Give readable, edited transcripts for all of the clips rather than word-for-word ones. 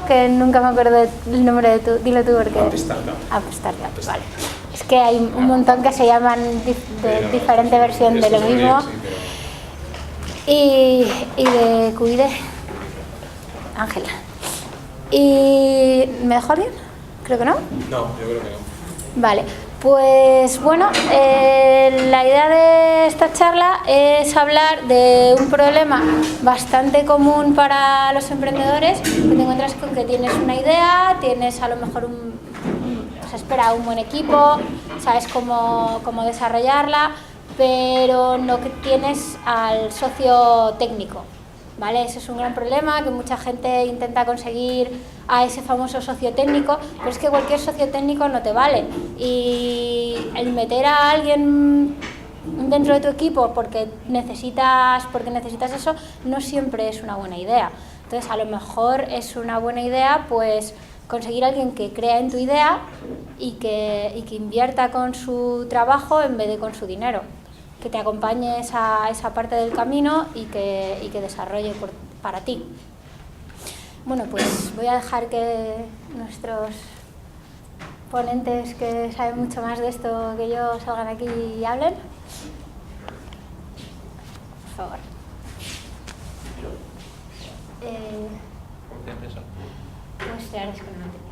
que nunca me acuerdo el nombre de tu... Dilo tú porque... App Startup. App Startup, vale. Es que hay un montón que se llaman de diferente versión de lo mismo. Y de QID, Ángela. ¿Y me dejó alguien? Creo que no. No, yo creo que no. Vale, pues bueno, la idea de esta charla es hablar de un problema bastante común para los emprendedores, que te encuentras con que tienes una idea, tienes a lo mejor se espera un buen equipo, sabes cómo desarrollarla, pero no que tienes al socio técnico, ¿vale? Ese es un gran problema, que mucha gente intenta conseguir a ese famoso socio técnico, pero es que cualquier socio técnico no te vale, y el meter a alguien dentro de tu equipo porque necesitas eso no siempre es una buena idea. Entonces a lo mejor es una buena idea pues conseguir a alguien que crea en tu idea y que invierta con su trabajo en vez de con su dinero, que te acompañe esa parte del camino y que desarrolle para ti. Bueno, pues voy a dejar que nuestros ponentes que saben mucho más de esto que yo salgan aquí y hablen. Por favor. Pues la verdad es que no tenía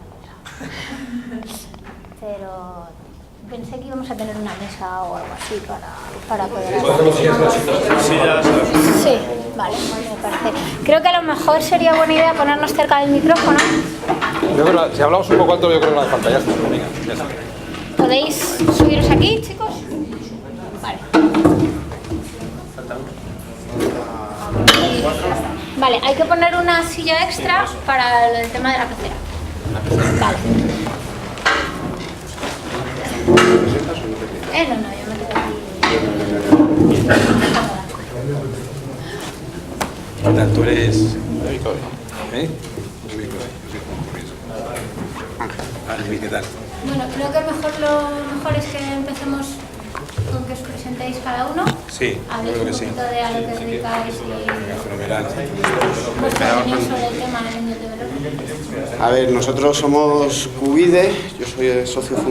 pensado. Pero pensé que íbamos a tener una mesa o algo así para poder hablar. Sí, vale, me parece. Creo que a lo mejor sería buena idea ponernos cerca del micrófono. Yo creo, si hablamos un poco alto, yo creo que no hace falta. Ya está, venga, ya está. ¿Podéis subiros aquí, chicos? Vale. Vale, hay que poner una silla extra para el tema de la pecera. Vale. No, yo me quedo aquí. Ahora, tú eres... ¿Eh? Ángel, ¿qué tal? Bueno, creo que lo mejor es que empecemos con que os presentéis cada uno. Sí, habléis un poquito de a lo que os dedicáis y fenomenal. vuestra opinión sobre el tema del Angel Development. A ver, nosotros somos QIDE, yo soy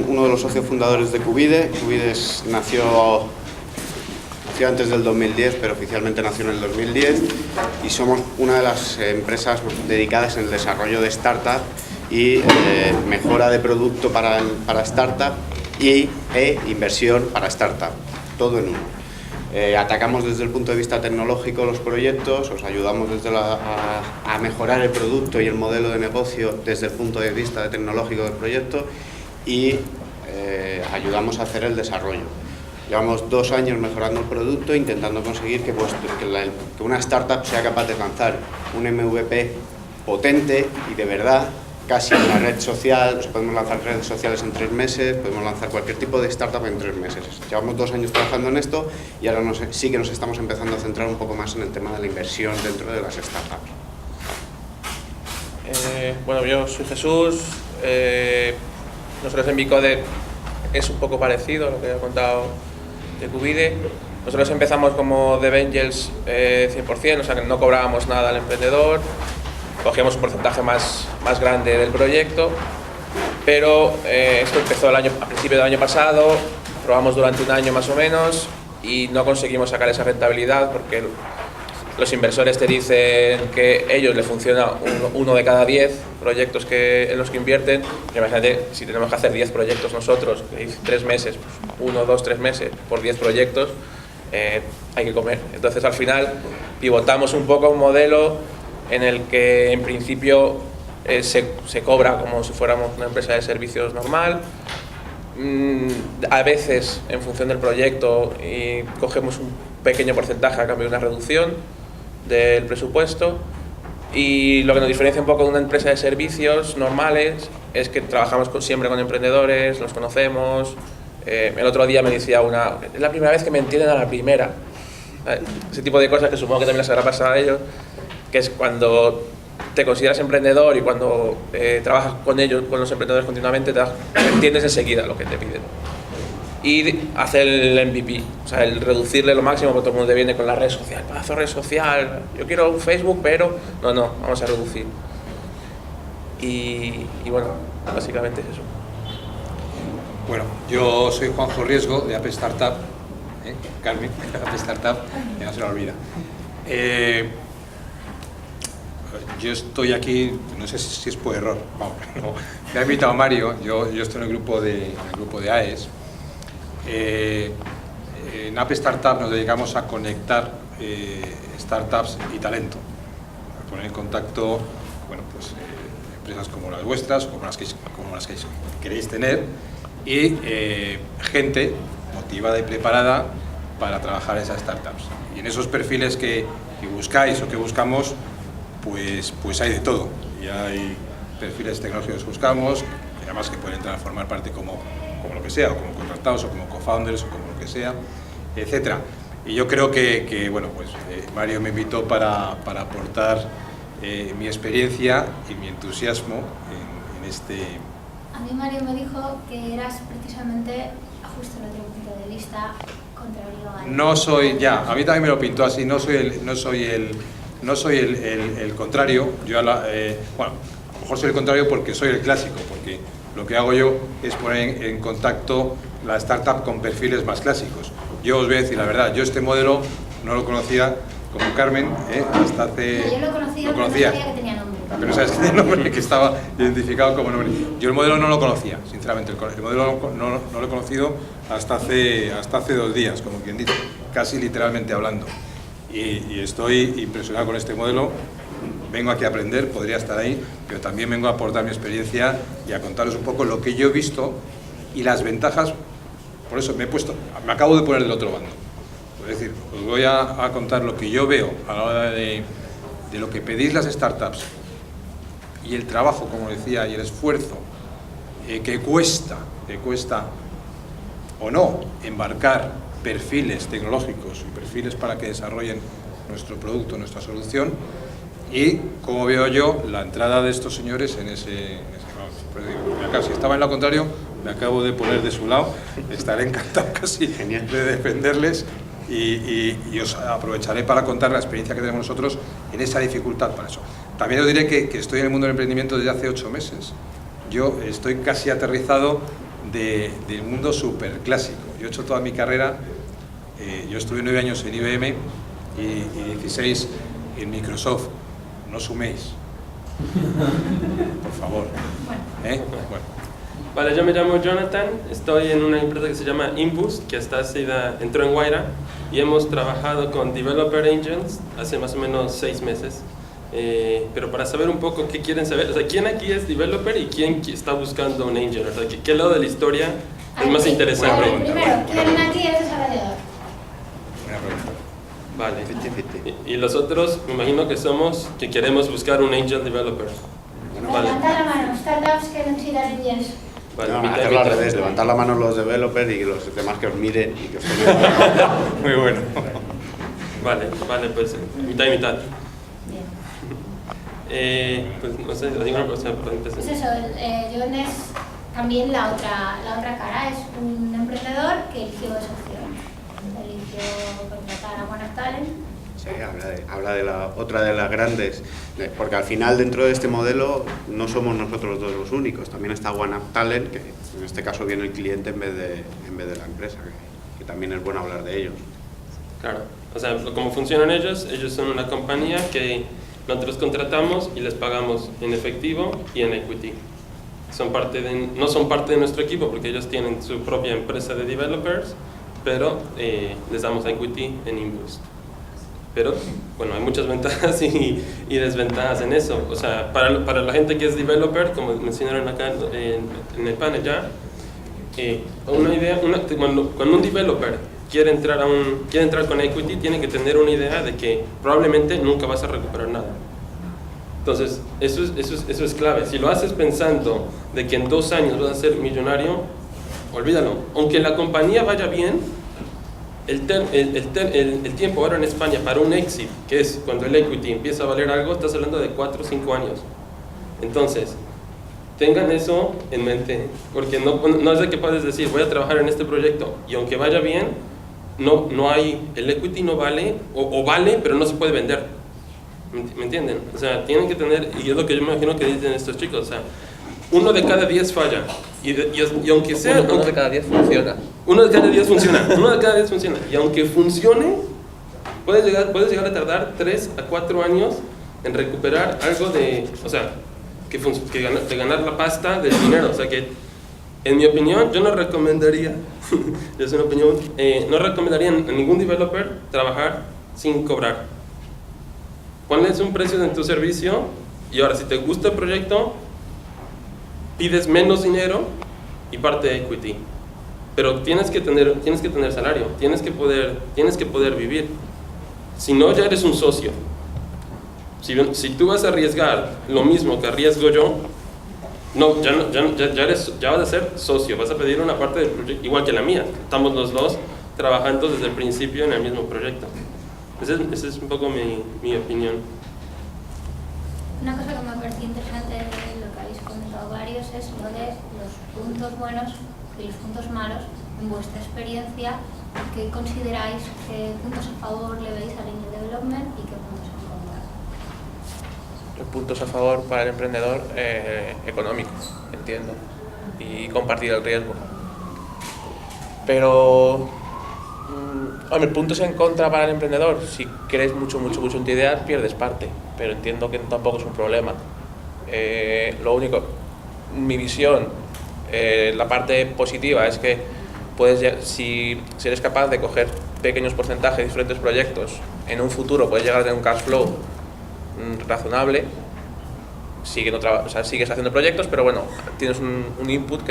uno de los socios fundadores de QIDE. QIDE nació antes del 2010, pero oficialmente nació en el 2010 y somos una de las empresas dedicadas en el desarrollo de startup y mejora de producto para startup e inversión para startup, todo en uno. Atacamos desde el punto de vista tecnológico los proyectos, os ayudamos a mejorar el producto y el modelo de negocio desde el punto de vista tecnológico del proyecto y ayudamos a hacer el desarrollo. Llevamos 2 años mejorando el producto, intentando conseguir que una startup sea capaz de lanzar un MVP potente y de verdad, casi una red social. Podemos lanzar redes sociales en 3 meses, podemos lanzar cualquier tipo de startup en 3 meses. Llevamos 2 años trabajando en esto y ahora sí que nos estamos empezando a centrar un poco más en el tema de la inversión dentro de las startups. Bueno, yo soy Jesús. Nosotros en Bicode es un poco parecido a lo que he contado de QIDE. Nosotros empezamos como Dev Angels 100%, o sea que no cobrábamos nada al emprendedor, cogíamos un porcentaje más grande del proyecto, pero esto empezó a principio del año pasado, probamos durante 1 año más o menos y no conseguimos sacar esa rentabilidad porque los inversores te dicen que ellos les funciona uno de cada 10 proyectos en los que invierten. Imagínate, si tenemos que hacer 10 proyectos nosotros, 3 meses, 1, 2, 3 meses por 10 proyectos, hay que comer. Entonces al final pivotamos un poco a un modelo en el que en principio se cobra como si fuéramos una empresa de servicios normal. A veces en función del proyecto y cogemos un pequeño porcentaje a cambio de una reducción del presupuesto, y lo que nos diferencia un poco de una empresa de servicios normales es que trabajamos siempre con emprendedores, los conocemos. El otro día me decía es la primera vez que me entienden a la primera. Ese tipo de cosas que supongo que también les habrá pasado a ellos, que es cuando te consideras emprendedor y cuando trabajas con ellos, con los emprendedores continuamente, entiendes enseguida lo que te piden. Y hacer el MVP, o sea, el reducirle lo máximo, porque todo el mundo te viene con la red social, red social, yo quiero un Facebook, pero no, vamos a reducir. y bueno, básicamente es eso. Bueno, yo soy Juanjo Riesgo de App Startup, Carmen, de App Startup, que no se la olvida. Yo estoy aquí, no sé si es por error, vamos, no, me ha invitado Mario, yo estoy en el grupo de AES. En App Startup nos dedicamos a conectar startups y talento, a poner en contacto, bueno, pues, empresas como las vuestras, como las que queréis tener, y gente motivada y preparada para trabajar esas startups. Y en esos perfiles que buscáis o que buscamos, pues hay de todo. Y hay perfiles tecnológicos que buscamos, además que pueden entrar a formar parte como lo que sea, o como contratados, o como co-founders, o como lo que sea, etcétera. Y yo creo que bueno, pues Mario me invitó para aportar mi experiencia y mi entusiasmo en este... A mí Mario me dijo que eras precisamente, justo en otro punto de vista, contrario a... No soy, ya, a mí también me lo pintó así, no soy el contrario. Yo bueno, a lo mejor soy el contrario porque soy el clásico, porque lo que hago yo es poner en contacto la startup con perfiles más clásicos. Yo os voy a decir la verdad, yo este modelo no lo conocía como Carmen, hasta hace... No, yo lo conocía, pero no sabía que tenía nombre. Pero sabes que tenía nombre, que estaba identificado como nombre. Yo el modelo no lo conocía, sinceramente, el modelo no lo he conocido hasta hace 2 días, como quien dice, casi literalmente hablando. Y estoy impresionado con este modelo. Vengo aquí a aprender, podría estar ahí, pero también vengo a aportar mi experiencia y a contaros un poco lo que yo he visto y las ventajas. Por eso me acabo de poner del otro bando. Es decir, os voy a contar lo que yo veo a la hora de lo que pedís las startups y el trabajo, como decía, y el esfuerzo que cuesta o no embarcar perfiles tecnológicos y perfiles para que desarrollen nuestro producto, nuestra solución, y como veo yo la entrada de estos señores en ese si estaba en lo contrario, me acabo de poner de su lado, estaré encantado casi de defenderles y os aprovecharé para contar la experiencia que tenemos nosotros en esa dificultad para eso. También os diré que estoy en el mundo del emprendimiento desde hace 8 meses. Yo estoy casi aterrizado del mundo súper clásico. Yo he hecho toda mi carrera, yo estuve 9 años en IBM y 16 en Microsoft. No suméis, por favor. Bueno. Vale, yo me llamo Jonathan, estoy en una empresa que se llama Imbus, que entró en Wayra, y hemos trabajado con Developer Angels hace más o menos 6 meses. Pero para saber un poco qué quieren saber, o sea, ¿quién aquí es developer y quién está buscando un angel? O sea, ¿qué lado de la historia es más interesante? Primero, ¿quién aquí es desarrollador? Buena pregunta. Vale. Y los otros, me imagino que queremos buscar un angel developer. Vale. Levantar la mano, startups que necesitan angels. Vale, No, mitad y hacerlo al mitad. revés, levantar la mano los developers y los demás que os miren y que os Muy bueno. Vale, pues mitad y mitad. Bien. Pues no sé, digo una cosa para empezar. Pues eso, John es también la otra cara, es un emprendedor que eligió esa opción. Eligió contratar a One Talent. Sí, habla de la otra de las grandes, porque al final dentro de este modelo no somos nosotros dos los únicos, también está One Talent, que en este caso viene el cliente en vez de la empresa, que también es bueno hablar de ellos. Claro, O sea, cómo funcionan ellos son una compañía que nosotros contratamos y les pagamos en efectivo y en equity. No son parte de nuestro equipo porque ellos tienen su propia empresa de developers, pero les damos equity en Imbus. Pero, bueno, hay muchas ventajas y desventajas en eso. O sea, para la gente que es developer, como mencionaron acá en el panel ya, una idea, cuando un developer quiere entrar con equity, tiene que tener una idea de que probablemente nunca vas a recuperar nada. Entonces, eso es clave. Si lo haces pensando de que en 2 años vas a ser millonario, olvídalo. Aunque la compañía vaya bien, el tiempo ahora en España para un exit, que es cuando el equity empieza a valer algo, estás hablando de 4 o 5 años. Entonces, tengan eso en mente, porque no es de que puedes decir, voy a trabajar en este proyecto, y aunque vaya bien, el equity no vale, o vale, pero no se puede vender. ¿Me entienden? O sea, tienen que tener, y es lo que yo me imagino que dicen estos chicos, o sea, 1 de cada 10 falla. Y aunque sea... Uno de cada 10 funciona. 1 de cada 10 funciona. 1 de cada 10 funciona. Y aunque funcione, puedes llegar a tardar 3 a 4 años en recuperar algo de... O sea, de ganar la pasta del dinero. O sea que, en mi opinión, yo no recomendaría, es una opinión, no recomendaría a ningún developer trabajar sin cobrar. Ponles un precio en tu servicio y ahora si te gusta el proyecto, pides menos dinero y parte de equity. Pero tienes que tener salario, tienes que poder vivir. Si no, ya eres un socio. Si tú vas a arriesgar lo mismo que arriesgo yo, no, ya vas a ser socio, vas a pedir una parte del proyecto, igual que la mía. Estamos los dos trabajando desde el principio en el mismo proyecto. Esa es un poco mi opinión. Una cosa que me ha parecido interesante de lo que habéis comentado varios es lo de los puntos buenos y los puntos malos en vuestra experiencia. ¿Qué consideráis, qué puntos a favor le veis al Indie Development y qué puntos en contra? Los puntos a favor para el emprendedor económicos, entiendo, y compartir el riesgo. Pero, hombre, puntos en contra para el emprendedor, si crees mucho en tu idea, pierdes parte, pero entiendo que tampoco es un problema. Lo único, mi visión, la parte positiva es que si eres capaz de coger pequeños porcentajes de diferentes proyectos, en un futuro puedes llegar a tener un cash flow razonable. Sigues haciendo proyectos, pero bueno, tienes un input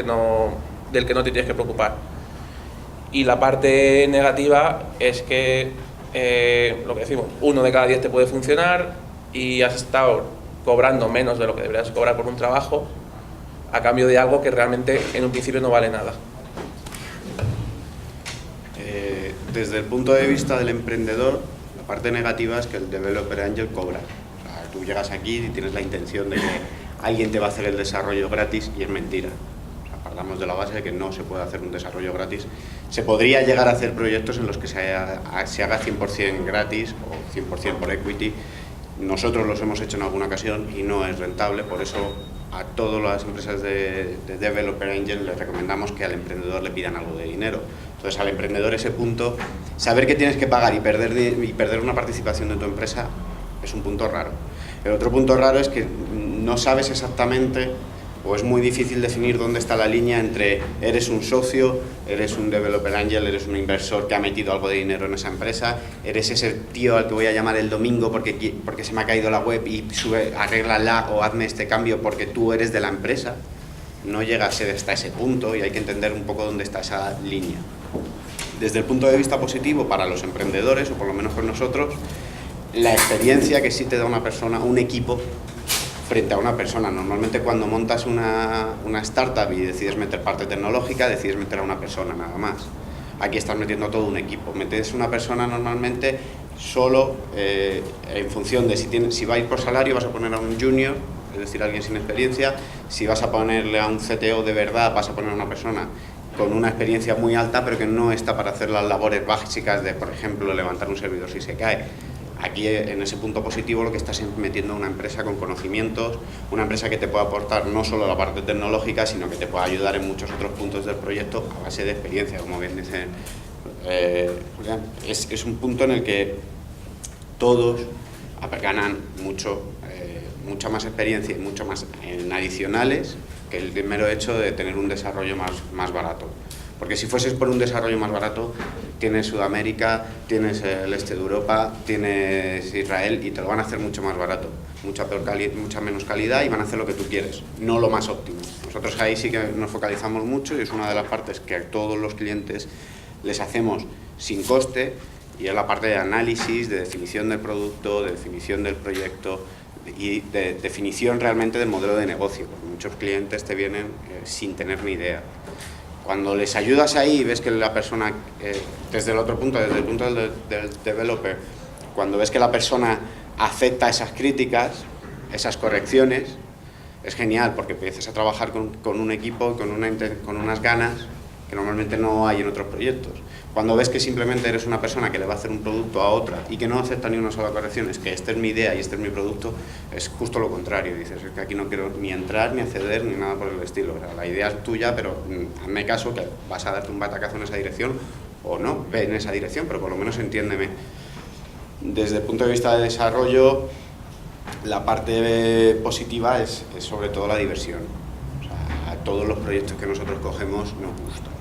del que no te tienes que preocupar. Y la parte negativa es que, lo que decimos, 1 de cada 10 te puede funcionar y has estado cobrando menos de lo que deberías cobrar por un trabajo a cambio de algo que realmente en un principio no vale nada. Desde el punto de vista del emprendedor, la parte negativa es que el Developer Angel cobra. O sea, tú llegas aquí y tienes la intención de que alguien te va a hacer el desarrollo gratis y es mentira. O sea, partamos de la base de que no se puede hacer un desarrollo gratis. Se podría llegar a hacer proyectos en los que se haga 100% gratis o 100% por equity. Nosotros los hemos hecho en alguna ocasión y no es rentable, por eso a todas las empresas de Developer Angel les recomendamos que al emprendedor le pidan algo de dinero. Entonces al emprendedor ese punto, saber que tienes que pagar y perder una participación de tu empresa es un punto raro. El otro punto raro es que no sabes exactamente, o es muy difícil definir dónde está la línea entre eres un socio, eres un Developer Angel, eres un inversor que ha metido algo de dinero en esa empresa, eres ese tío al que voy a llamar el domingo porque se me ha caído la web y arréglala o hazme este cambio porque tú eres de la empresa. No llega a ser hasta ese punto y hay que entender un poco dónde está esa línea. Desde el punto de vista positivo para los emprendedores, o por lo menos por nosotros, la experiencia que sí te da una persona, un equipo, frente a una persona. Normalmente cuando montas una startup y decides meter parte tecnológica, decides meter a una persona nada más. Aquí estás metiendo a todo un equipo. Metes una persona normalmente solo en función de si va a ir por salario, vas a poner a un junior, es decir, alguien sin experiencia. Si vas a ponerle a un CTO de verdad, vas a poner a una persona con una experiencia muy alta, pero que no está para hacer las labores básicas de, por ejemplo, levantar un servidor si se cae. Aquí, en ese punto positivo, lo que estás metiendo a una empresa con conocimientos, una empresa que te pueda aportar no solo la parte tecnológica, sino que te pueda ayudar en muchos otros puntos del proyecto a base de experiencia, como bien dice Julián. Es un punto en el que todos ganan mucha más experiencia y mucho más en adicionales que el mero hecho de tener un desarrollo más barato. Porque si fueses por un desarrollo más barato, tienes Sudamérica, tienes el este de Europa, tienes Israel y te lo van a hacer mucho más barato, mucha menos calidad y van a hacer lo que tú quieres, no lo más óptimo. Nosotros ahí sí que nos focalizamos mucho y es una de las partes que a todos los clientes les hacemos sin coste y es la parte de análisis, de definición del producto, de definición del proyecto y de definición realmente del modelo de negocio, porque muchos clientes te vienen sin tener ni idea. Cuando les ayudas ahí y ves que la persona, desde el otro punto, desde el punto del developer, cuando ves que la persona acepta esas críticas, esas correcciones, es genial porque empiezas a trabajar con un equipo, con unas ganas que normalmente no hay en otros proyectos. Cuando ves que simplemente eres una persona que le va a hacer un producto a otra y que no acepta ni una sola corrección, es que esta es mi idea y este es mi producto, es justo lo contrario. Dices, es que aquí no quiero ni entrar, ni acceder, ni nada por el estilo. O sea, la idea es tuya, pero hazme caso que vas a darte un batacazo en esa dirección o no, ve en esa dirección, pero por lo menos entiéndeme. Desde el punto de vista de desarrollo, la parte positiva es sobre todo la diversión. O sea, a todos los proyectos que nosotros cogemos nos gustan.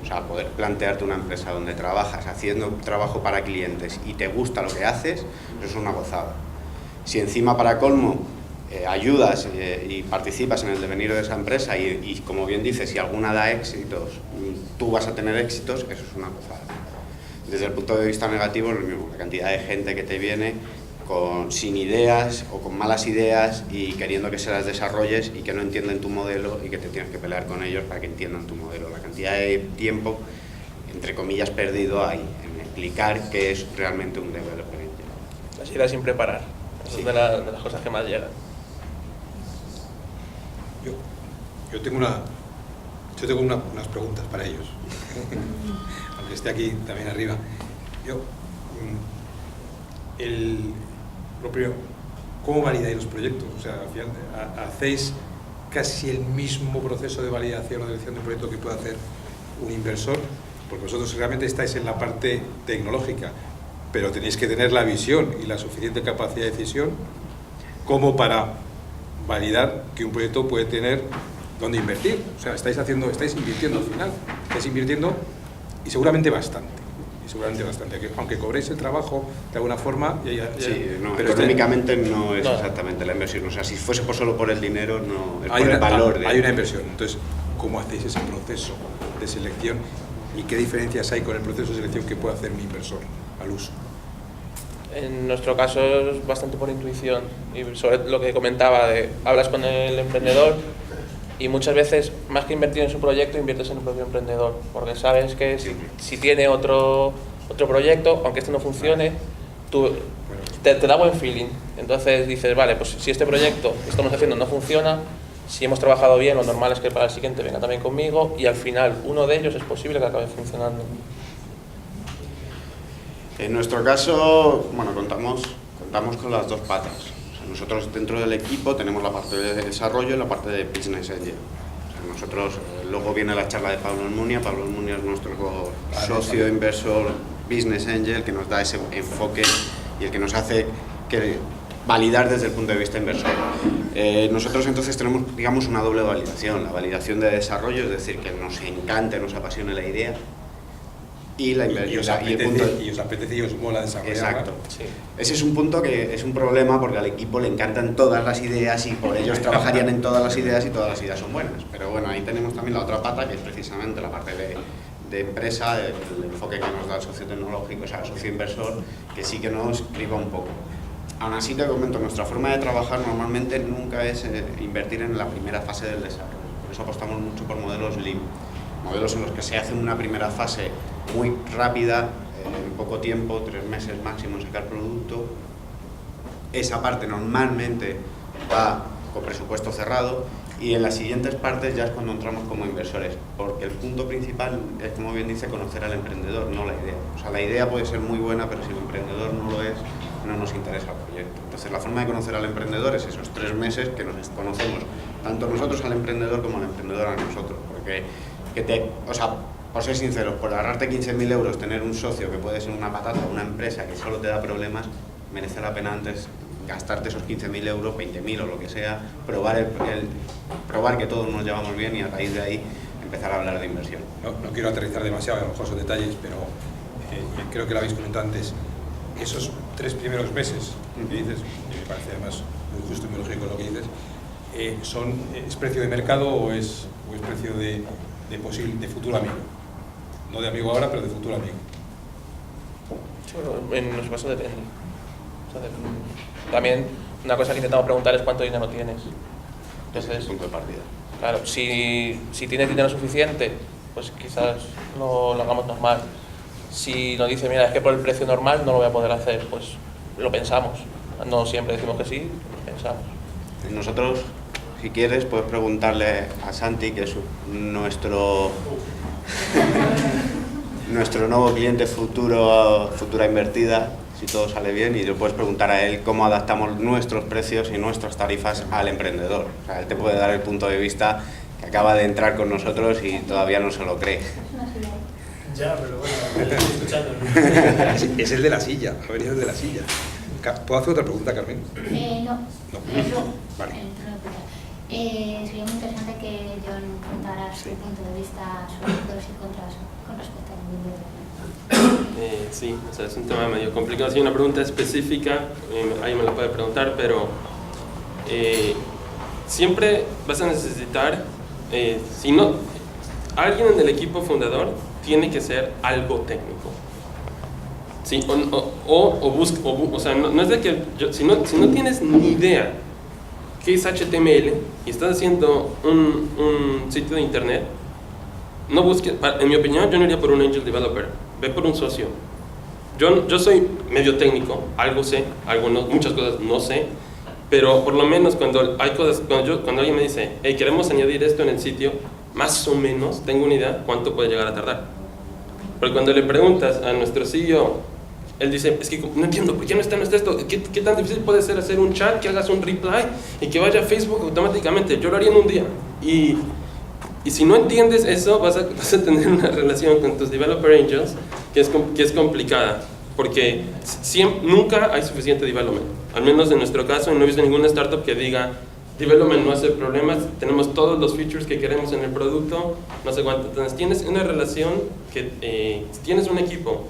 O sea, poder plantearte una empresa donde trabajas haciendo trabajo para clientes y te gusta lo que haces, eso es una gozada. Si encima para colmo ayudas y participas en el devenir de esa empresa y como bien dices, si alguna da éxitos, tú vas a tener éxitos, eso es una gozada. Desde el punto de vista negativo es lo mismo, la cantidad de gente que te viene sin ideas o con malas ideas y queriendo que se las desarrolles y que no entienden tu modelo y que te tienes que pelear con ellos para que entiendan tu modelo. La cantidad de tiempo, entre comillas, perdido ahí en explicar qué es realmente un developer engine. Las ideas sin preparar, eso es de las cosas que más llegan. Yo tengo unas preguntas para ellos, aunque esté aquí también arriba. Lo primero, ¿cómo validáis los proyectos? O sea, al final, ¿hacéis casi el mismo proceso de validación o de elección de proyecto que puede hacer un inversor? Porque vosotros realmente estáis en la parte tecnológica, pero tenéis que tener la visión y la suficiente capacidad de decisión como para validar que un proyecto puede tener dónde invertir. O sea, estáis invirtiendo al final, estáis invirtiendo y seguramente bastante. Aunque cobréis el trabajo de alguna forma, sí, no, pero económicamente no es exactamente la inversión. O sea, si fuese solo por el dinero, no es por el valor. Hay una inversión. Entonces, ¿cómo hacéis ese proceso de selección y qué diferencias hay con el proceso de selección que puede hacer mi inversor al uso? En nuestro caso es bastante por intuición y sobre lo que comentaba, hablas con el emprendedor y muchas veces, más que invertir en su proyecto, inviertes en el propio emprendedor, porque sabes que si tiene otro proyecto, aunque este no funcione, te da buen feeling. Entonces dices, vale, pues si este proyecto que estamos haciendo no funciona, si hemos trabajado bien, lo normal es que para el siguiente venga también conmigo y al final uno de ellos es posible que acabe funcionando. En nuestro caso, bueno, contamos con las dos patas. O sea, nosotros dentro del equipo tenemos la parte de desarrollo y la parte de business angel. O sea, nosotros, luego viene la charla de Pablo Almunia. Pablo Almunia es nuestro socio, inversor, business angel, que nos da ese enfoque y el que nos hace validar desde el punto de vista inversor. Nosotros entonces tenemos, digamos, una doble validación. La validación de desarrollo, es decir, que nos encante, nos apasione la idea. Y os apetece y os mola desarrollar. Exacto. Sí. Ese es un punto que es un problema porque al equipo le encantan todas las ideas y por ellos trabajarían en todas las ideas y todas las ideas son buenas. Pero bueno, ahí tenemos también la otra pata que es precisamente la parte de empresa, el enfoque que nos da el socio tecnológico, o sea, el socio inversor, que sí que nos criba un poco. Aún así te comento, nuestra forma de trabajar normalmente nunca es invertir en la primera fase del desarrollo. Por eso apostamos mucho por modelos Lean. Modelos en los que se hace una primera fase muy rápida, en poco tiempo, 3 meses máximo en sacar producto. Esa parte normalmente va con presupuesto cerrado y en las siguientes partes ya es cuando entramos como inversores, porque el punto principal es, como bien dice, conocer al emprendedor, no la idea. O sea, la idea puede ser muy buena, pero si el emprendedor no lo es, no nos interesa el proyecto. Entonces, la forma de conocer al emprendedor es esos 3 meses que nos conocemos, tanto nosotros al emprendedor como el emprendedor a nosotros, porque o sea, por ser sinceros, por ahorrarte 15.000 euros, tener un socio que puede ser una patata, una empresa que solo te da problemas, merece la pena antes gastarte esos 15.000 euros, 20.000 o lo que sea, probar que todos nos llevamos bien y a raíz de ahí empezar a hablar de inversión. No quiero aterrizar demasiado, a lo mejor son detalles, pero creo que lo habéis comentado antes. Esos 3 primeros meses que dices, que me parece además muy justo y muy lógico lo que dices, ¿es precio de mercado o es precio de futuro amigo? No de amigo ahora, pero de futuro amigo. Bueno, en nuestro caso depende. O sea, también una cosa que intentamos preguntar es cuánto dinero tienes. Entonces, es el punto de partida. Claro, si tienes dinero suficiente, pues quizás lo hagamos normal. Si nos dice, mira, es que por el precio normal no lo voy a poder hacer, pues lo pensamos. No siempre decimos que sí, lo pensamos. Nosotros, Si quieres, puedes preguntarle a Santi, que es nuestro nuevo cliente futura invertida, si todo sale bien, y le puedes preguntar a él cómo adaptamos nuestros precios y nuestras tarifas al emprendedor. O sea, él te puede dar el punto de vista que acaba de entrar con nosotros y todavía no se lo cree. Ya, pero bueno, lo estoy escuchando, ¿no? Es el de la silla, ha venido el de la silla. ¿Puedo hacer otra pregunta, Carmen? No. Vale. Sería muy interesante que John contara su punto de vista sobre pros y contras con respecto al video. Sí, o sea, es un tema medio complicado. Si hay una pregunta específica, ahí me la puede preguntar, pero siempre vas a necesitar, si no, alguien en el equipo fundador tiene que ser algo técnico. Sí, o sea, no es de que si no tienes ni idea qué es HTML y estás haciendo un sitio de internet, no busques, en mi opinión, yo no iría por un angel developer, ve por un socio. Yo soy medio técnico, algo sé, algo no, muchas cosas no sé, pero por lo menos cuando hay cosas, cuando alguien me dice, hey, queremos añadir esto en el sitio, más o menos tengo una idea cuánto puede llegar a tardar. Pero cuando le preguntas a nuestro CEO, él dice, es que no entiendo, ¿por qué no está esto? ¿Qué tan difícil puede ser hacer un chat, que hagas un reply y que vaya a Facebook automáticamente? Yo lo haría en un día. Y si no entiendes eso, vas a tener una relación con tus developer angels que es complicada, porque nunca hay suficiente development. Al menos en nuestro caso, no he visto ninguna startup que diga, development no hace problemas, tenemos todos los features que queremos en el producto, no sé cuánto. Entonces tienes una relación que, si tienes un equipo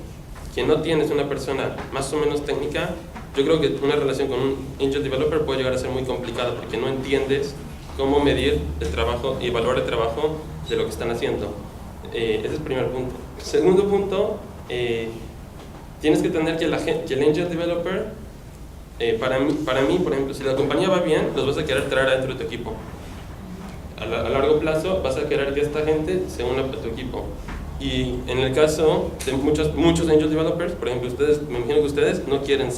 que no tienes una persona más o menos técnica, yo creo que una relación con un angel developer puede llegar a ser muy complicada porque no entiendes cómo medir el trabajo y evaluar el trabajo de lo que están haciendo. Ese es el primer punto. Segundo punto, tienes que entender que el angel developer, para mí, por ejemplo, si la compañía va bien, los vas a querer traer adentro de tu equipo. A largo plazo vas a querer que esta gente se una a tu equipo. Y en el caso de muchos angel developers, por ejemplo, me imagino que ustedes no quieren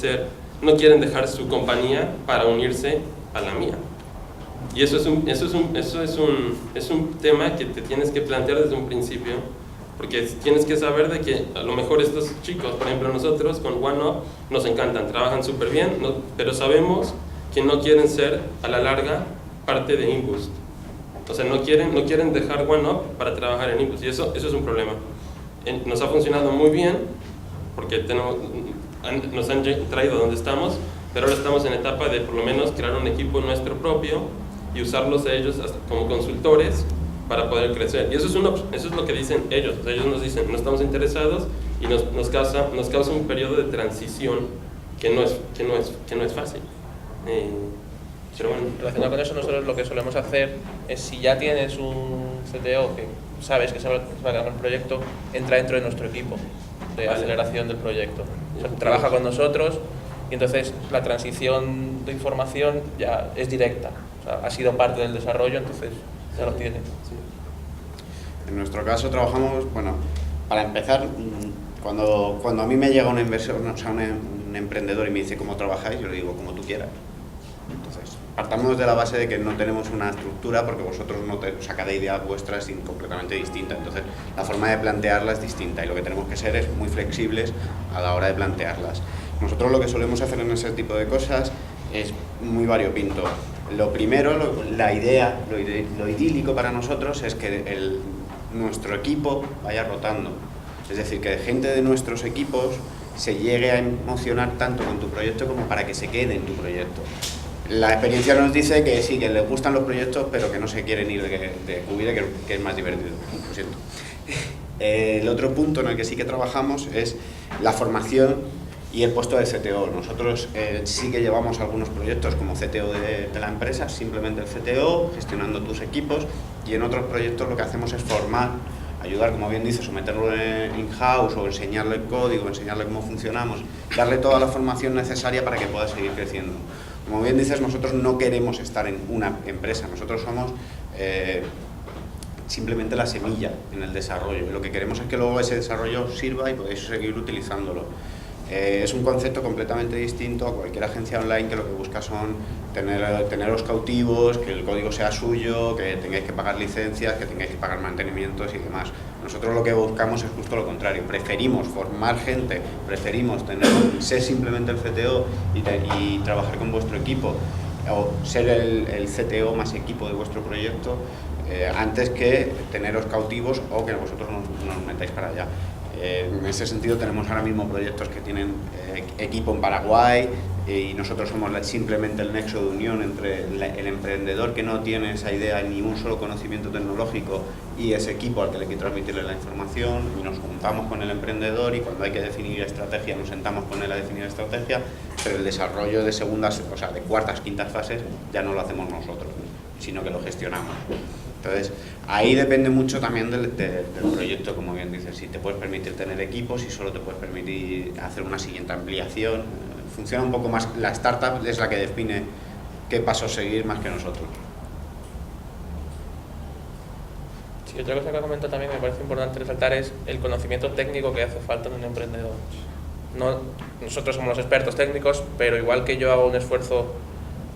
dejar su compañía para unirse a la mía. Y eso es un tema que te tienes que plantear desde un principio, porque tienes que saber de que a lo mejor estos chicos, por ejemplo nosotros con OneUp, nos encantan, trabajan súper bien, pero sabemos que no quieren ser a la larga parte de Inboost. O sea, no quieren dejar OneUp para trabajar en Inboost, y eso es un problema. Nos ha funcionado muy bien, porque nos han traído donde estamos, pero ahora estamos en etapa de por lo menos crear un equipo nuestro propio y usarlos a ellos como consultores para poder crecer. Y eso es lo que dicen ellos. O sea, ellos nos dicen, no estamos interesados, y nos causa un periodo de transición que no es fácil. Pero bueno. Relacionado con eso, nosotros lo que solemos hacer es, si ya tienes un CTO que sabes que se va a quedar con el proyecto, entra dentro de nuestro equipo de aceleración del proyecto. O sea, trabaja con nosotros y entonces la transición de información ya es directa. O sea, ha sido parte del desarrollo, entonces ya lo tiene. Sí. En nuestro caso trabajamos, bueno, para empezar, cuando a mí me llega una inversión, o sea, un emprendedor y me dice cómo trabajáis, yo le digo como tú quieras. Entonces, partamos de la base de que no tenemos una estructura porque vosotros o sea, cada idea vuestra es completamente distinta, entonces la forma de plantearla es distinta y lo que tenemos que ser es muy flexibles a la hora de plantearlas. Nosotros lo que solemos hacer en ese tipo de cosas es muy variopinto. Lo primero, la idea, lo idílico para nosotros es que nuestro equipo vaya rotando. Es decir, que gente de nuestros equipos se llegue a emocionar tanto con tu proyecto como para que se quede en tu proyecto. La experiencia nos dice que sí, que les gustan los proyectos, pero que no se quieren ir de Qubide, que es más divertido. Lo siento. El otro punto en el que sí que trabajamos es la formación y el puesto de CTO. Nosotros sí que llevamos algunos proyectos como CTO de la empresa, simplemente el CTO, gestionando tus equipos, y en otros proyectos lo que hacemos es formar, ayudar, como bien dices, o meterlo in-house, o enseñarle el código, enseñarle cómo funcionamos, darle toda la formación necesaria para que pueda seguir creciendo. Como bien dices, nosotros no queremos estar en una empresa, nosotros somos simplemente la semilla en el desarrollo, y lo que queremos es que luego ese desarrollo sirva y podáis seguir utilizándolo. Es un concepto completamente distinto a cualquier agencia online que lo que busca son teneros cautivos, que el código sea suyo, que tengáis que pagar licencias, que tengáis que pagar mantenimientos y demás. Nosotros lo que buscamos es justo lo contrario, preferimos formar gente, preferimos ser simplemente el CTO y trabajar con vuestro equipo, o ser el CTO más equipo de vuestro proyecto, antes que teneros cautivos o que vosotros nos metáis para allá. En ese sentido tenemos ahora mismo proyectos que tienen equipo en Paraguay y nosotros somos simplemente el nexo de unión entre el emprendedor que no tiene esa idea ni un solo conocimiento tecnológico y ese equipo al que le hay que transmitirle la información, y nos juntamos con el emprendedor y cuando hay que definir estrategia nos sentamos con él a definir estrategia, pero el desarrollo de segundas, o sea, de cuartas, quintas fases ya no lo hacemos nosotros, sino que lo gestionamos. Entonces, ahí depende mucho también del proyecto, como bien dices, si te puedes permitir tener equipos, si solo te puedes permitir hacer una siguiente ampliación. Funciona un poco más, la startup es la que define qué pasos seguir más que nosotros. Sí, otra cosa que ha comentado también que me parece importante resaltar es el conocimiento técnico que hace falta en un emprendedor. Nosotros somos los expertos técnicos, pero igual que yo hago un esfuerzo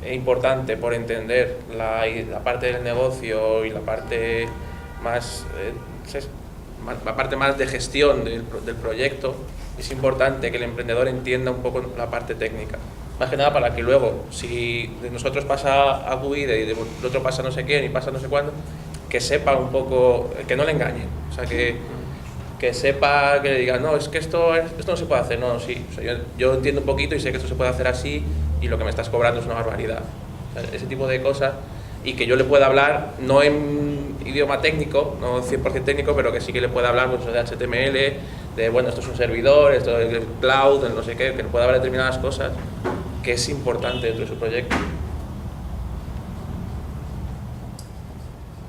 importante por entender la parte del negocio y la parte más de gestión del proyecto, es importante que el emprendedor entienda un poco la parte técnica. Más que nada para que luego, si de nosotros pasa a Cubide y de otro pasa no sé quién y pasa no sé cuándo, que sepa un poco, que no le engañen. O sea, que sepa, que le diga, no, es que esto no se puede hacer. No, sí, o sea, yo entiendo un poquito y sé que esto se puede hacer así y lo que me estás cobrando es una barbaridad. O sea, ese tipo de cosas, y que yo le pueda hablar, no en idioma técnico, no 100% técnico, pero que sí que le pueda hablar pues, de HTML, de, bueno, esto es un servidor, esto es el cloud, no sé qué, que le pueda hablar de determinadas cosas, que es importante dentro de su proyecto.